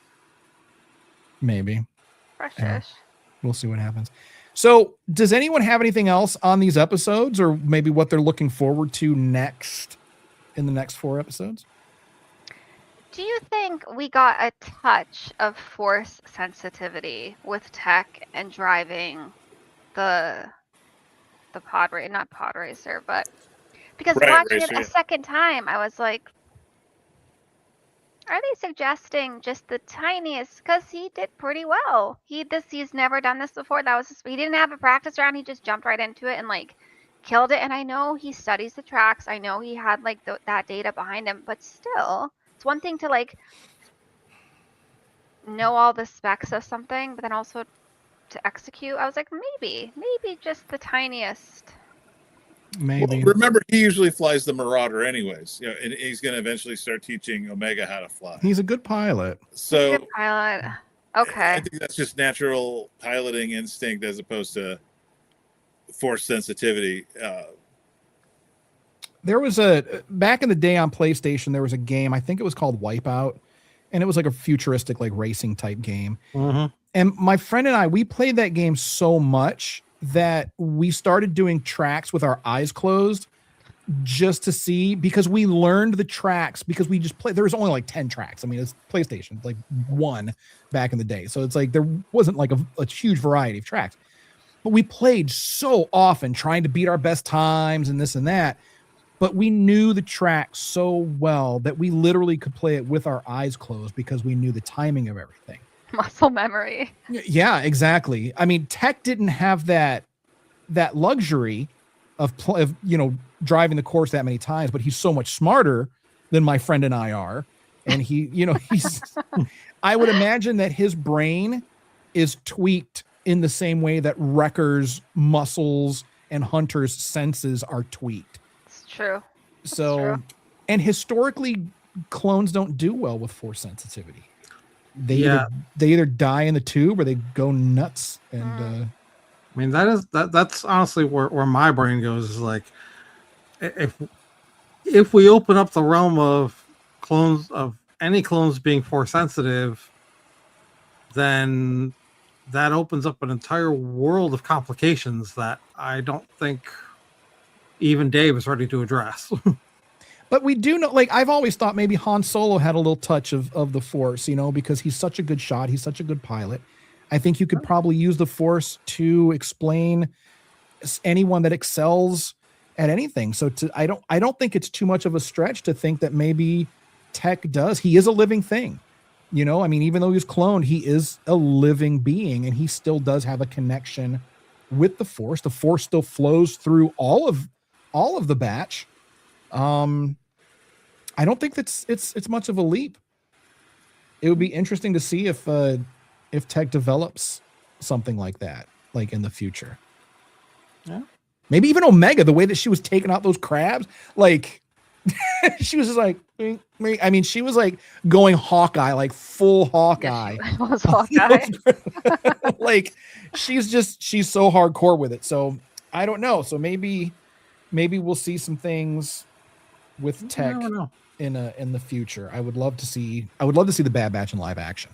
maybe. Fresh-ish. We'll see what happens. So does anyone have anything else on these episodes or maybe what they're looking forward to next in the next 4 episodes? Do you think we got a touch of force sensitivity with Tech and driving the not pod racer, but because watching it a second time, I was like, are they suggesting just the tiniest? Because he did pretty well. He's never done this before. He didn't have a practice round. He just jumped right into it and like killed it. And I know he studies the tracks. I know he had like that data behind him, but still, it's one thing to like know all the specs of something, but then also to execute. I was like, maybe just the tiniest. Maybe. Well, remember, he usually flies the Marauder anyways, and he's going to eventually start teaching Omega how to fly. He's a good pilot. So Good pilot. Okay. I think that's just natural piloting instinct as opposed to force sensitivity. There was back in the day on PlayStation, there was a game, I think it was called Wipeout, and it was like a futuristic like racing type game. Mm-hmm. And my friend and I, we played that game so much that we started doing tracks with our eyes closed just to see, because we learned the tracks because we just played. There was only like 10 tracks. I mean, it's PlayStation, like 1 back in the day. So it's like there wasn't like a huge variety of tracks. But we played so often trying to beat our best times and this and that. But we knew the track so well that we literally could play it with our eyes closed because we knew the timing of everything. Muscle memory. Yeah, exactly. I mean, Tech didn't have that luxury of driving the course that many times, but he's so much smarter than my friend and I are. And he's I would imagine that his brain is tweaked in the same way that Wrecker's muscles and Hunter's senses are tweaked. It's true. So, and historically, clones don't do well with force sensitivity. They either die in the tube or they go nuts. And I mean, that's honestly where my brain goes, is like, if we open up the realm of clones, of any clones being force sensitive, then that opens up an entire world of complications that I don't think even Dave is ready to address. But we do know, like, I've always thought maybe Han Solo had a little touch of the Force, because he's such a good shot. He's such a good pilot. I think you could probably use the Force to explain anyone that excels at anything. So I don't think it's too much of a stretch to think that maybe Tech does. He is a living thing. I mean, even though he's cloned, he is a living being, and he still does have a connection with the Force. The Force still flows through all of the batch. I don't think it's much of a leap. It would be interesting to see if Tech develops something like that, like in the future. Yeah. Maybe even Omega, the way that she was taking out those crabs, like she was just like, I mean, she was like going Hawkeye, like full Hawkeye. Yeah, was Hawkeye. Like she's so hardcore with it. So I don't know. So maybe we'll see some things with Tech in the future. I would love to see the Bad Batch in live action.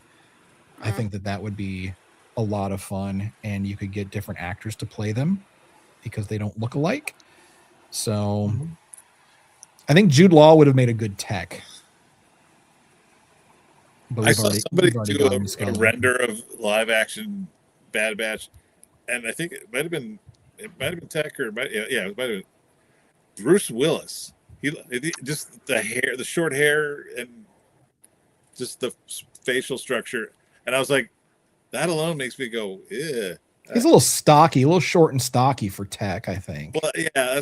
I think that would be a lot of fun, and you could get different actors to play them because they don't look alike. So I think Jude Law would have made a good Tech. But I saw somebody do a render of live action Bad Batch, and I think it might have been Tech, or it might have been Bruce Willis. He just the hair, the short hair, and just the facial structure, and I was like, that alone makes me go, yeah. He's a little stocky, a little short and stocky for Tech, I think. Well, yeah,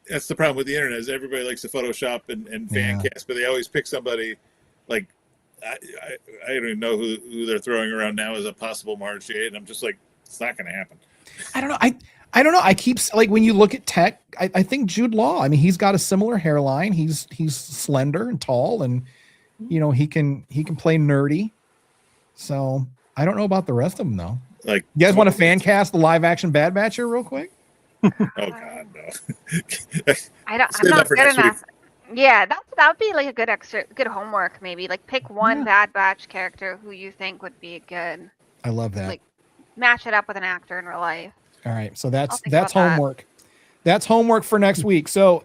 that's the problem with the internet, is everybody likes to Photoshop and fan cast, but they always pick somebody like I don't even know who they're throwing around now as a possible Marge 8, and I'm just like, it's not going to happen. I don't know. I don't know. I keep, like, when you look at Tech, I think Jude Law, I mean, he's got a similar hairline. He's slender and tall, and he can play nerdy. So I don't know about the rest of them though. Like, you guys want to fan cast the live action Bad Batch here real quick? Oh God, no. I'm not good enough. Yeah, that would be like a good homework, maybe. Like, pick one Bad Batch character who you think would be good. I love that. Like, match it up with an actor in real life. All right, so that's homework. That's homework for next week. So,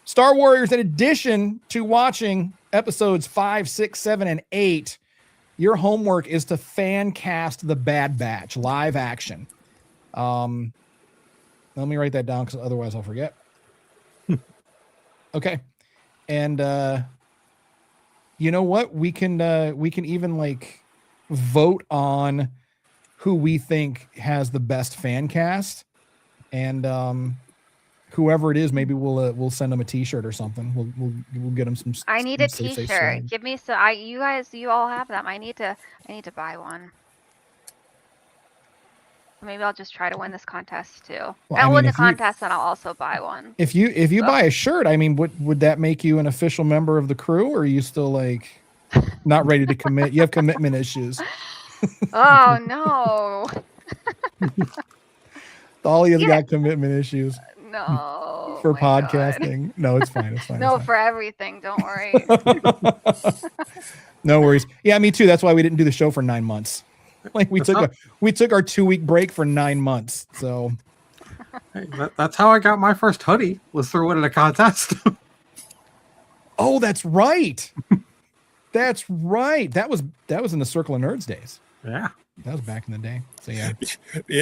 Star Warriors, in addition to watching episodes 5, 6, 7, and 8, your homework is to fan cast the Bad Batch live action. Let me write that down, because otherwise I'll forget. Okay. And you know what? We can even like vote on who we think has the best fan cast, and whoever it is, maybe we'll send them a T-shirt or something. We'll get them some. I need a T-shirt. Give me some. You all have them. I need to buy one. Maybe I'll just try to win this contest too. Well, I'll win the contest, and I'll also buy one. If you buy a shirt, I mean, would that make you an official member of the crew, or are you still like not ready to commit? You have commitment issues. Oh no. Dahlia's got commitment issues. No. For podcasting. God. No, it's fine. It's fine. No, it's fine. for everything. Don't worry. No worries. Yeah, me too. That's why we didn't do the show for 9 months. Like we took our 2-week break for 9 months. So hey, that's how I got my first hoodie, was through winning a contest. Oh, that's right. That's right. That was in the Circle of Nerds days. Yeah. That was back in the day. So yeah.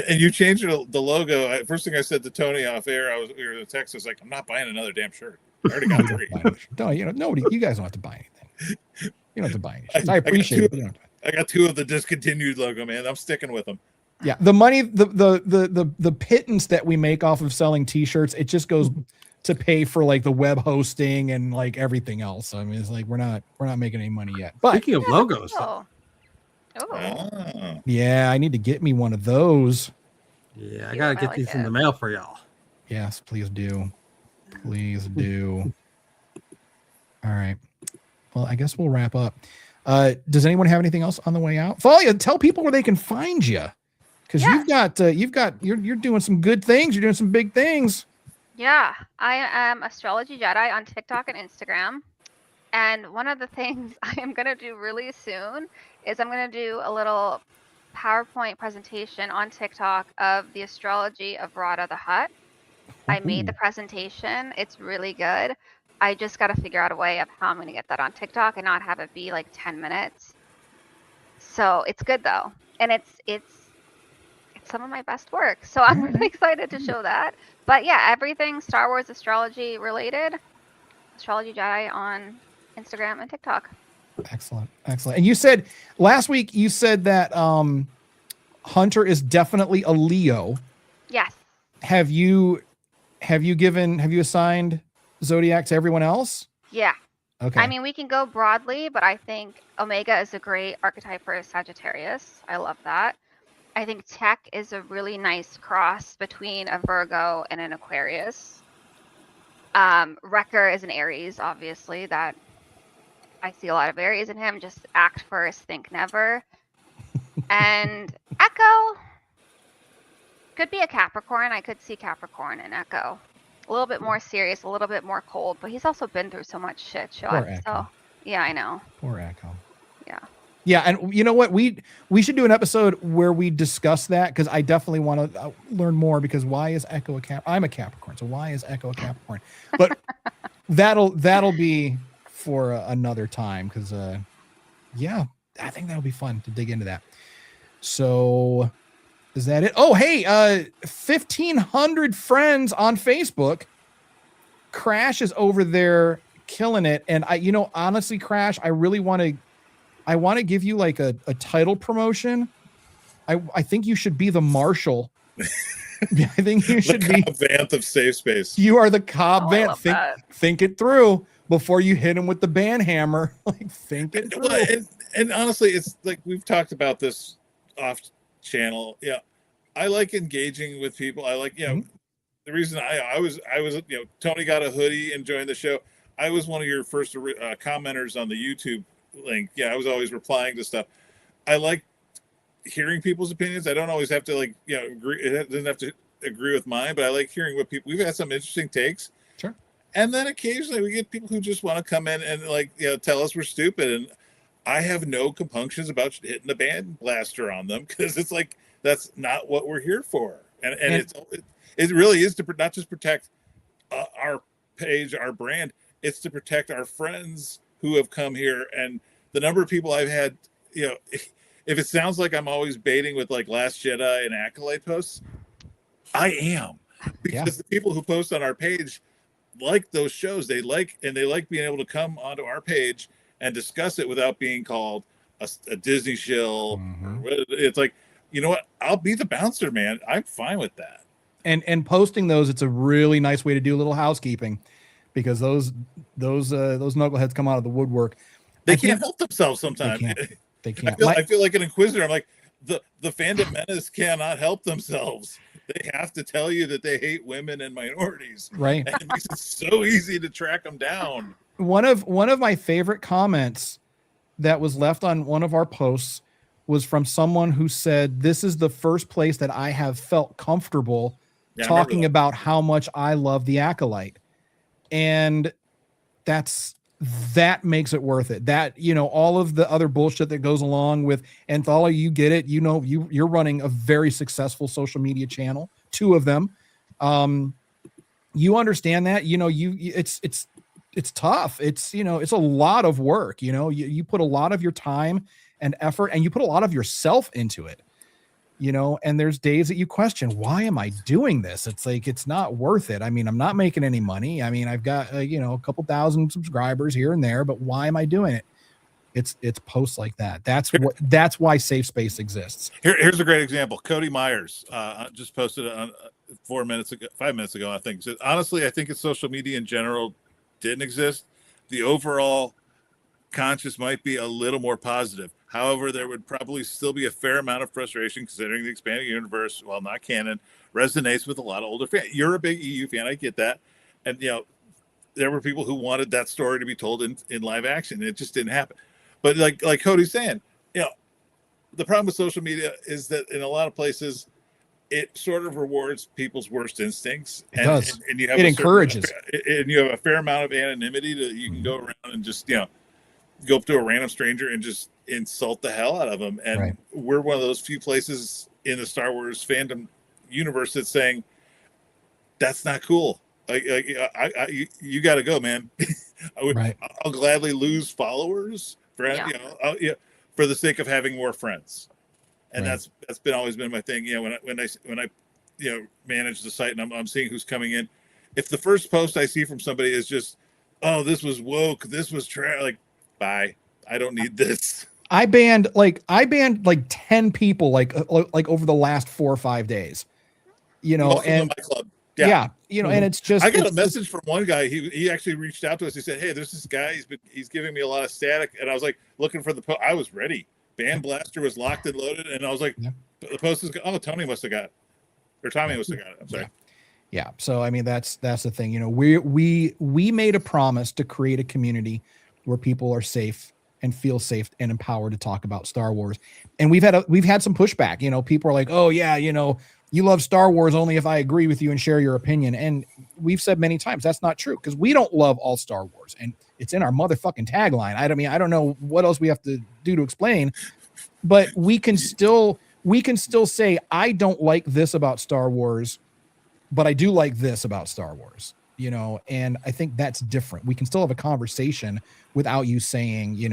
And you changed the logo. First thing I said to Tony off air, we were in text, I was like, I'm not buying another damn shirt. I already got 3. No, nobody. You guys don't have to buy anything. You don't have to buy anything. I appreciate it. I got 2 of the discontinued logo, man. I'm sticking with them. Yeah, the money, the pittance that we make off of selling T-shirts, it just goes to pay for like the web hosting and like everything else. I mean, it's like we're not making any money yet. But Speaking of logos, Oh. Oh. yeah, I need to get me one of those. yeah, I Cute, gotta I get like these in it. the mail for y'all. Yes, please do. Please do. All right. Well, I guess we'll wrap up. Does anyone have anything else on the way out? Thalia, tell people where they can find you, because you're doing some good things. You're doing some big things. Yeah, I am Astrology Jedi on TikTok and Instagram. And one of the things I am going to do really soon is I'm going to do a little PowerPoint presentation on TikTok of the astrology of Radha the Hutt. I made the presentation. It's really good. I just got to figure out a way of how I'm going to get that on TikTok and not have it be like 10 minutes. So it's good though. And it's some of my best work. So I'm really excited to show that. But yeah, everything Star Wars astrology related, Astrology Jedi on Instagram and TikTok. Excellent. And you said last week that Hunter is definitely a Leo. Yes. Have you assigned zodiac to everyone else? Yeah. Okay. I mean, we can go broadly, but I think Omega is a great archetype for Sagittarius. I love that. I think Tech is a really nice cross between a Virgo and an Aquarius. Wrecker is an Aries, obviously. That I see a lot of Aries in him. Just act first, think never. And Echo could be a Capricorn. I could see Capricorn in Echo. A little bit more serious, a little bit more cold, but he's also been through so much shit. So yeah, I know. Poor Echo. Yeah. Yeah, and you know what? We should do an episode where we discuss that, because I definitely want to learn more. Because why is Echo a Cap? I'm a Capricorn, so why is Echo a Capricorn? But that'll be for another time. Because yeah, I think that'll be fun to dig into that. So is that it? Oh, hey, 1,500 friends on Facebook. Crash is over there killing it, and honestly, Crash, I really want to give you like a title promotion. I think you should be the Marshal. I think you should be Cobb Vanth of Safe Space. You are the Cobb I Vanth. love that. Think it through before you hit him with the ban hammer. Like, think it through. Well, and honestly, it's like we've talked about this off channel. Yeah, I like engaging with people. I like the reason I was Tony got a hoodie and joined the show. I was one of your first commenters on the YouTube link. Yeah, I was always replying to stuff. I like hearing people's opinions. I don't always have to agree. It doesn't have to agree with mine, but I like hearing what people. We've had some interesting takes. Sure. And then occasionally we get people who just want to come in and tell us we're stupid, and I have no compunctions about hitting the band blaster on them, because it's like that's not what we're here for, and it really is to not just protect our page, our brand. It's to protect our friends who have come here, and the number of people I've had. If it sounds like I'm always baiting with like Last Jedi and Acolyte posts, I am, because the people who post on our page like those shows. They like being able to come onto our page and discuss it without being called a Disney shill. Mm-hmm. It's like, you know what? I'll be the bouncer, man. I'm fine with that. And posting those, it's a really nice way to do a little housekeeping, because those knuckleheads come out of the woodwork. They can't help themselves sometimes. They can't. I feel like an inquisitor. I'm like, the fandom menace cannot help themselves. They have to tell you that they hate women and minorities. Right. And it makes it so easy to track them down. One of my favorite comments that was left on one of our posts was from someone who said, "This is the first place that I have felt comfortable talking about how much I love the Acolyte." And that makes it worth it. That, all of the other bullshit that goes along with Anthology, you get it. You're running a very successful social media channel, 2 of them. You understand that, it's tough. It's a lot of work. You put a lot of your time and effort, and you put a lot of yourself into it, and there's days that you question, why am I doing this? It's like, it's not worth it. I mean, I'm not making any money. I mean, I've got, a couple thousand subscribers here and there, but why am I doing it? It's posts like that. That's why safe space exists. Here's a great example. Cody Myers just posted it on 5 minutes ago, I think. Said, honestly, I think it's social media in general didn't exist. The overall conscious might be a little more positive. However, there would probably still be a fair amount of frustration considering the expanding universe, while not canon, resonates with a lot of older fans. You're a big EU fan, I get that. And there were people who wanted that story to be told in live action. It just didn't happen. But like Cody's saying, the problem with social media is that in a lot of places, it sort of rewards people's worst instincts. It does. And you have it encourages. And you have a fair amount of anonymity that you can go around and just, go up to a random stranger and just insult the hell out of them. And we're one of those few places in the Star Wars fandom universe that's saying, that's not cool. You got to go, man. I'll gladly lose followers for the sake of having more friends, and that's always been my thing. When I manage the site and I'm seeing who's coming in, if the first post I see from somebody is just, oh, this was woke, this was like, bye, I don't need this. I banned like 10 people like over the last 4 or 5 days. And my club. Yeah, and it's just. I got a message from one guy. He actually reached out to us. He said, "Hey, there's this guy. He's giving me a lot of static." And I was like, looking for the post. I was ready. Band Blaster was locked and loaded, and I was like, "The post is Tony must have got it, or Tommy must have got it." I'm sorry. Yeah. So I mean, that's the thing. We made a promise to create a community where people are safe and feel safe and empowered to talk about Star Wars. And we've had some pushback. People are like, "Oh yeah, you love Star Wars only if I agree with you and share your opinion." And we've said many times that's not true, because we don't love all Star Wars, and it's in our motherfucking tagline. I don't know what else we have to do to explain, but we can still say, I don't like this about Star Wars, but I do like this about Star Wars, and I think that's different. We can still have a conversation without you saying, It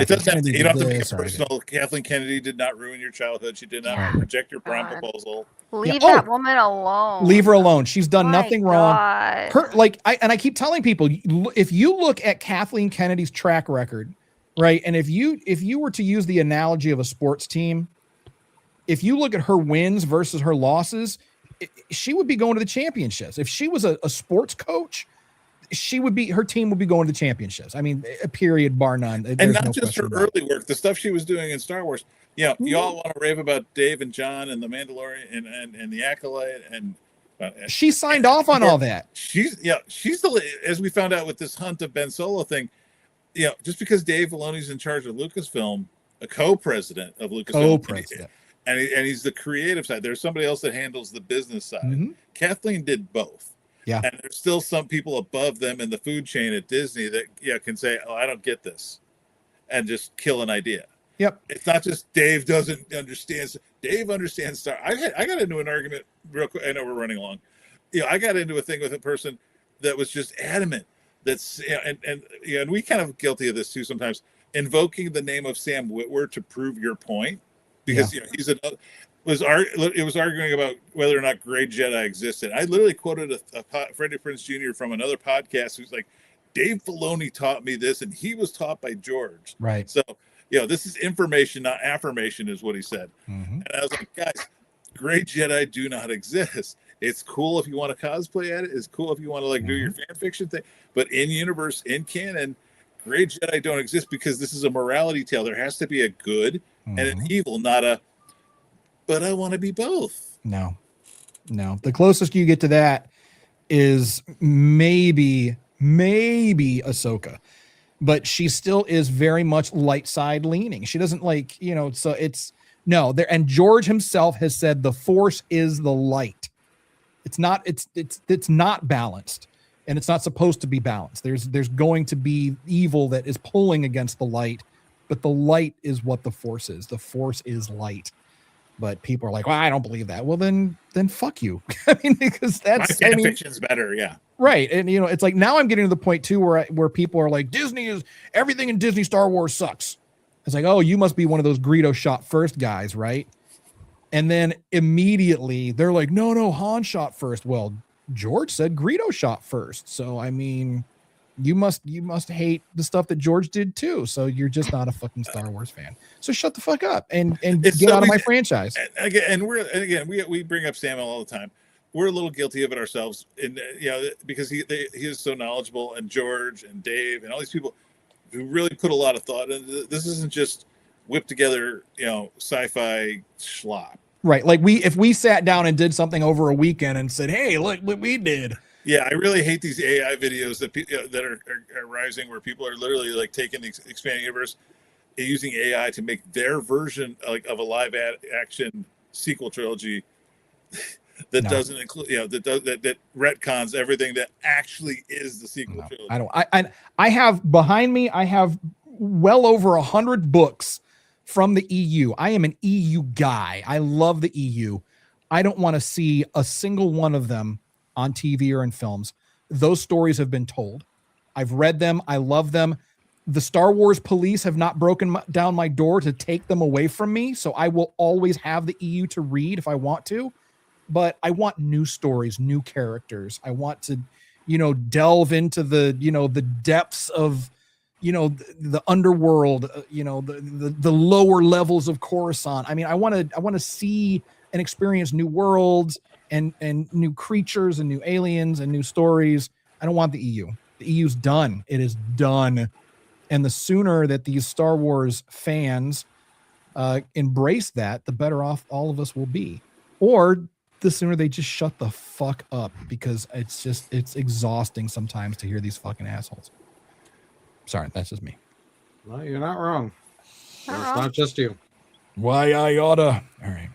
doesn't have to, you don't have to make it personal. Kathleen Kennedy did not ruin your childhood. She did not reject your prom proposal. Leave that woman alone. Leave her alone. She's done nothing wrong. God. I keep telling people, if you look at Kathleen Kennedy's track record, right, and if you were to use the analogy of a sports team, if you look at her wins versus her losses, she would be going to the championships. If she was a sports coach, her team would be going to the championships. I mean, period, bar none. And not just her early work, the stuff she was doing in Star Wars. You all want to rave about Dave and John and the Mandalorian and the Acolyte, and she signed off on all that. She's the, as we found out with this Hunt of Ben Solo thing. Just because Dave Filoni's in charge of Lucasfilm, a co-president of Lucasfilm, and he's the creative side. There's somebody else that handles the business side. Mm-hmm. Kathleen did both. Yeah. And there's still some people above them in the food chain at Disney that can say, "Oh, I don't get this," and just kill an idea. Yep. It's not just Dave doesn't understand. Dave understands Star. I got into an argument real quick. I know we're running along. I got into a thing with a person that was just adamant. That's and we kind of guilty of this too sometimes. Invoking the name of Sam Witwer to prove your point, because he's another. It was arguing about whether or not Grey Jedi existed. I literally quoted a Freddie Prinze Jr. from another podcast who's like, Dave Filoni taught me this, and he was taught by George. Right. So, this is information, not affirmation, is what he said. Mm-hmm. And I was like, guys, Grey Jedi do not exist. It's cool if you want to cosplay at it. It's cool if you want to do your fan fiction thing. But in universe, in canon, Grey Jedi don't exist, because this is a morality tale. There has to be a good and an evil, not a, but I want to be both. No. The closest you get to that is maybe Ahsoka, but she still is very much light side leaning. She doesn't so it's no there. And George himself has said the Force is the light. It's not balanced, and it's not supposed to be balanced. There's going to be evil that is pulling against the light, but the light is what the Force is. The Force is light. But people are like, well, I don't believe that. Well, then fuck you. I mean, because that's fiction's better, yeah. Right. And it's like, now I'm getting to the point too where people are like, everything in Disney Star Wars sucks. It's like, oh, you must be one of those Greedo shot first guys, right? And then immediately they're like, no, Han shot first. Well, George said Greedo shot first. So I mean, you must hate the stuff that George did too. So you're just not a fucking Star Wars fan. So shut the fuck up and get out of my franchise. And we bring up Samuel all the time. We're a little guilty of it ourselves, and because he is so knowledgeable, and George and Dave and all these people who really put a lot of thought. And this isn't just whipped together, sci-fi slop. Right. Like if we sat down and did something over a weekend and said, "Hey, look what we did." Yeah, I really hate these AI videos that are rising, where people are literally like taking the expanding universe and using AI to make their version of a live action sequel trilogy that doesn't include, that retcons everything that actually is the sequel trilogy. I have behind me, I have well over 100 books from the EU. I am an EU guy. I love the EU. I don't want to see a single one of them on TV or in films. Those stories have been told. I've read them. I love them. The Star Wars police have not broken down my door to take them away from me. So I will always have the EU to read if I want to, but I want new stories, new characters. I want to, delve into the depths of, the underworld, the lower levels of Coruscant. I mean, I want to see and experience new worlds and new creatures and new aliens and new stories. I don't want the EU. The EU's done. It is done. And the sooner that these Star Wars fans embrace that, the better off all of us will be. Or the sooner they just shut the fuck up, because it's exhausting sometimes to hear these fucking assholes. Sorry, that's just me. No, you're not wrong. It's not just you. Why I oughta. All right.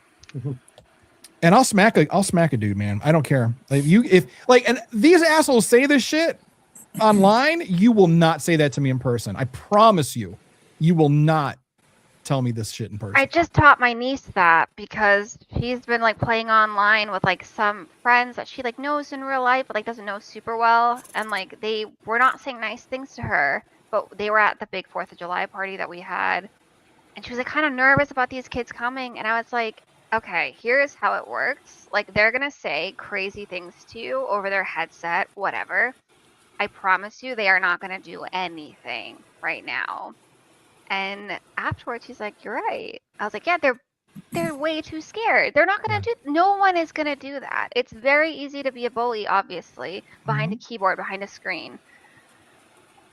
And I'll smack a dude, man. I don't care. And these assholes say this shit online, you will not say that to me in person. I promise you, you will not tell me this shit in person. I just taught my niece that, because she's been playing online with some friends that she knows in real life, but doesn't know super well, and they were not saying nice things to her, but they were at the big 4th of July party that we had, and she was kind of nervous about these kids coming, and I was like, okay, here's how it works. They're gonna say crazy things to you over their headset, whatever. I promise you, they are not gonna do anything right now. And afterwards, she's like, "You're right." I was like, "Yeah, they're way too scared. They're not gonna do. No one is gonna do that. It's very easy to be a bully, obviously, behind a keyboard, behind a screen."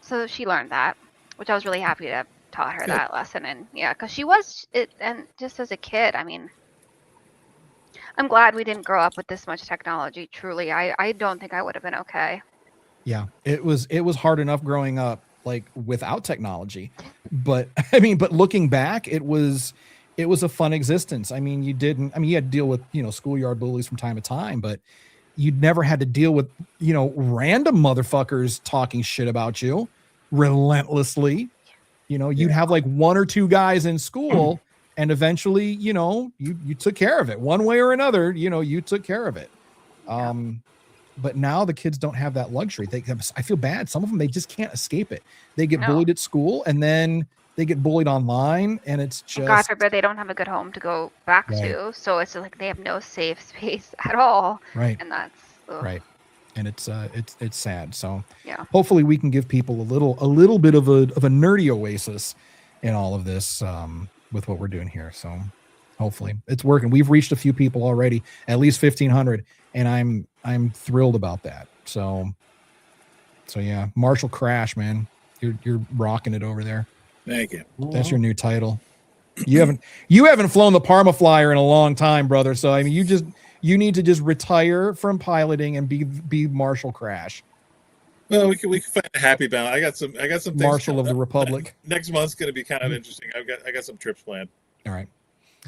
So she learned that, which I was really happy to taught her that lesson. And yeah, because she was it, and just as a kid, I mean, I'm glad we didn't grow up with this much technology. Truly, I don't think I would have been okay. Yeah, it was hard enough growing up without technology, but looking back, it was a fun existence. I mean, you had to deal with schoolyard bullies from time to time, but you'd never had to deal with random motherfuckers talking shit about you relentlessly. You'd have one or two guys in school, and eventually you took care of it one way or another. You took care of it. But now the kids don't have that luxury. I feel bad. Some of them, they just can't escape it. They get bullied at school, and then they get bullied online, and it's just, God forbid, they don't have a good home to go back to. So it's they have no safe space at all. Right. And that's right. And it's sad. So yeah, hopefully we can give people a little bit of a nerdy oasis in all of this with what we're doing here. So hopefully it's working. We've reached a few people already, at least 1,500. And I'm thrilled about that. So yeah, Marshall Crash, man, you're rocking it over there. Thank you. That's your new title. You haven't flown the Parma Flyer in a long time, brother. So I mean, you need to just retire from piloting and be Marshall Crash. Well, we can find a happy balance. I got some things Marshal of the Republic. Next month's going to be kind of interesting. I got some trips planned. All right.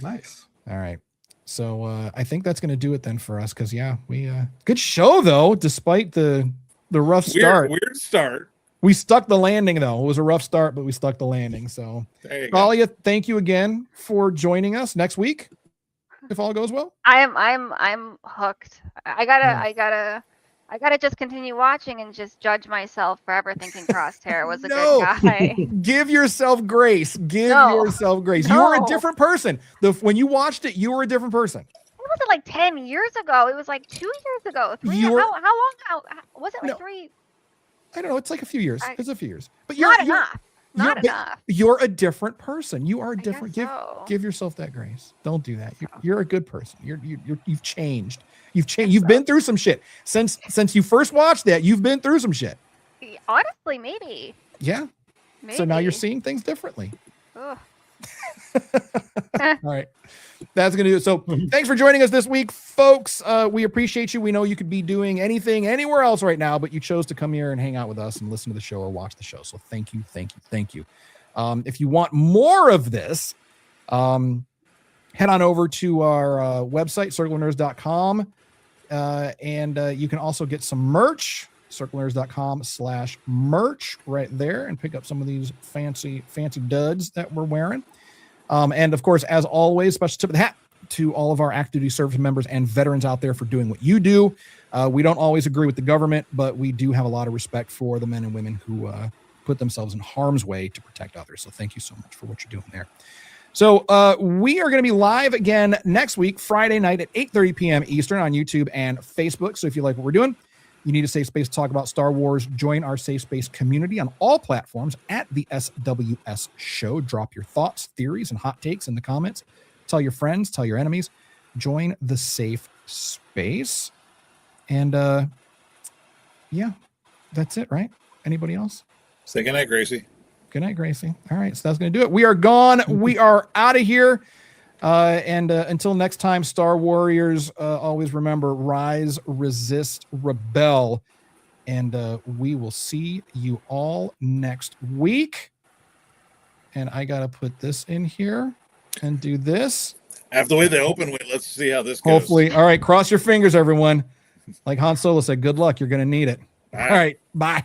Nice. All right. So I think that's going to do it then for us, because we good show though, despite the rough start. Weird start. We stuck the landing though. It was a rough start, but we stuck the landing. So Talia, thank you again for joining us next week, if all goes well. I'm hooked. I gotta just continue watching and just judge myself forever thinking Crosshair was a good guy. Give yourself grace. Yourself grace. You were a different person. When you watched it, you were a different person. It wasn't 10 years ago. It was 2 years ago. 3 years. How long? Was it 3? I don't know. It's like a few years. It's a few years. But Not enough. Not but enough. You're a different person. You are I different. guess so. Give yourself that grace. Don't do that. You're a good person. You've changed. You've changed. You've been through some shit since you first watched that. You've been through some shit. Honestly, maybe. Yeah. Maybe. So now you're seeing things differently. Ugh. All right. That's going to do it. So thanks for joining us this week, folks. We appreciate you. We know you could be doing anything anywhere else right now, but you chose to come here and hang out with us and listen to the show or watch the show. So thank you. If you want more of this, head on over to our website, circlenerds.com. And you can also get some merch, circlenerds.com/merch right there, and pick up some of these fancy duds that we're wearing. And of course, as always, special tip of the hat to all of our active duty service members and veterans out there for doing what you do. We don't always agree with the government, but we do have a lot of respect for the men and women who put themselves in harm's way to protect others. So thank you so much for what you're doing there. So we are going to be live again next week, Friday night at 8:30 p.m. Eastern on YouTube and Facebook. So if you like what we're doing, you need a safe space to talk about Star Wars, join our safe space community on all platforms at the SWS Show. Drop your thoughts, theories, and hot takes in the comments. Tell your friends, tell your enemies. Join the safe space. And yeah, that's it, right? Anybody else? Say goodnight, Gracie. Good night, Gracie. All right, so that's going to do it. We are gone. We are out of here. And until next time, Star Warriors, always remember, rise, resist, rebel. And we will see you all next week. And I got to put this in here and do this. After the way they open with, let's see how this goes. Hopefully. All right, cross your fingers, everyone. Like Han Solo said, good luck. You're going to need it. All right, bye.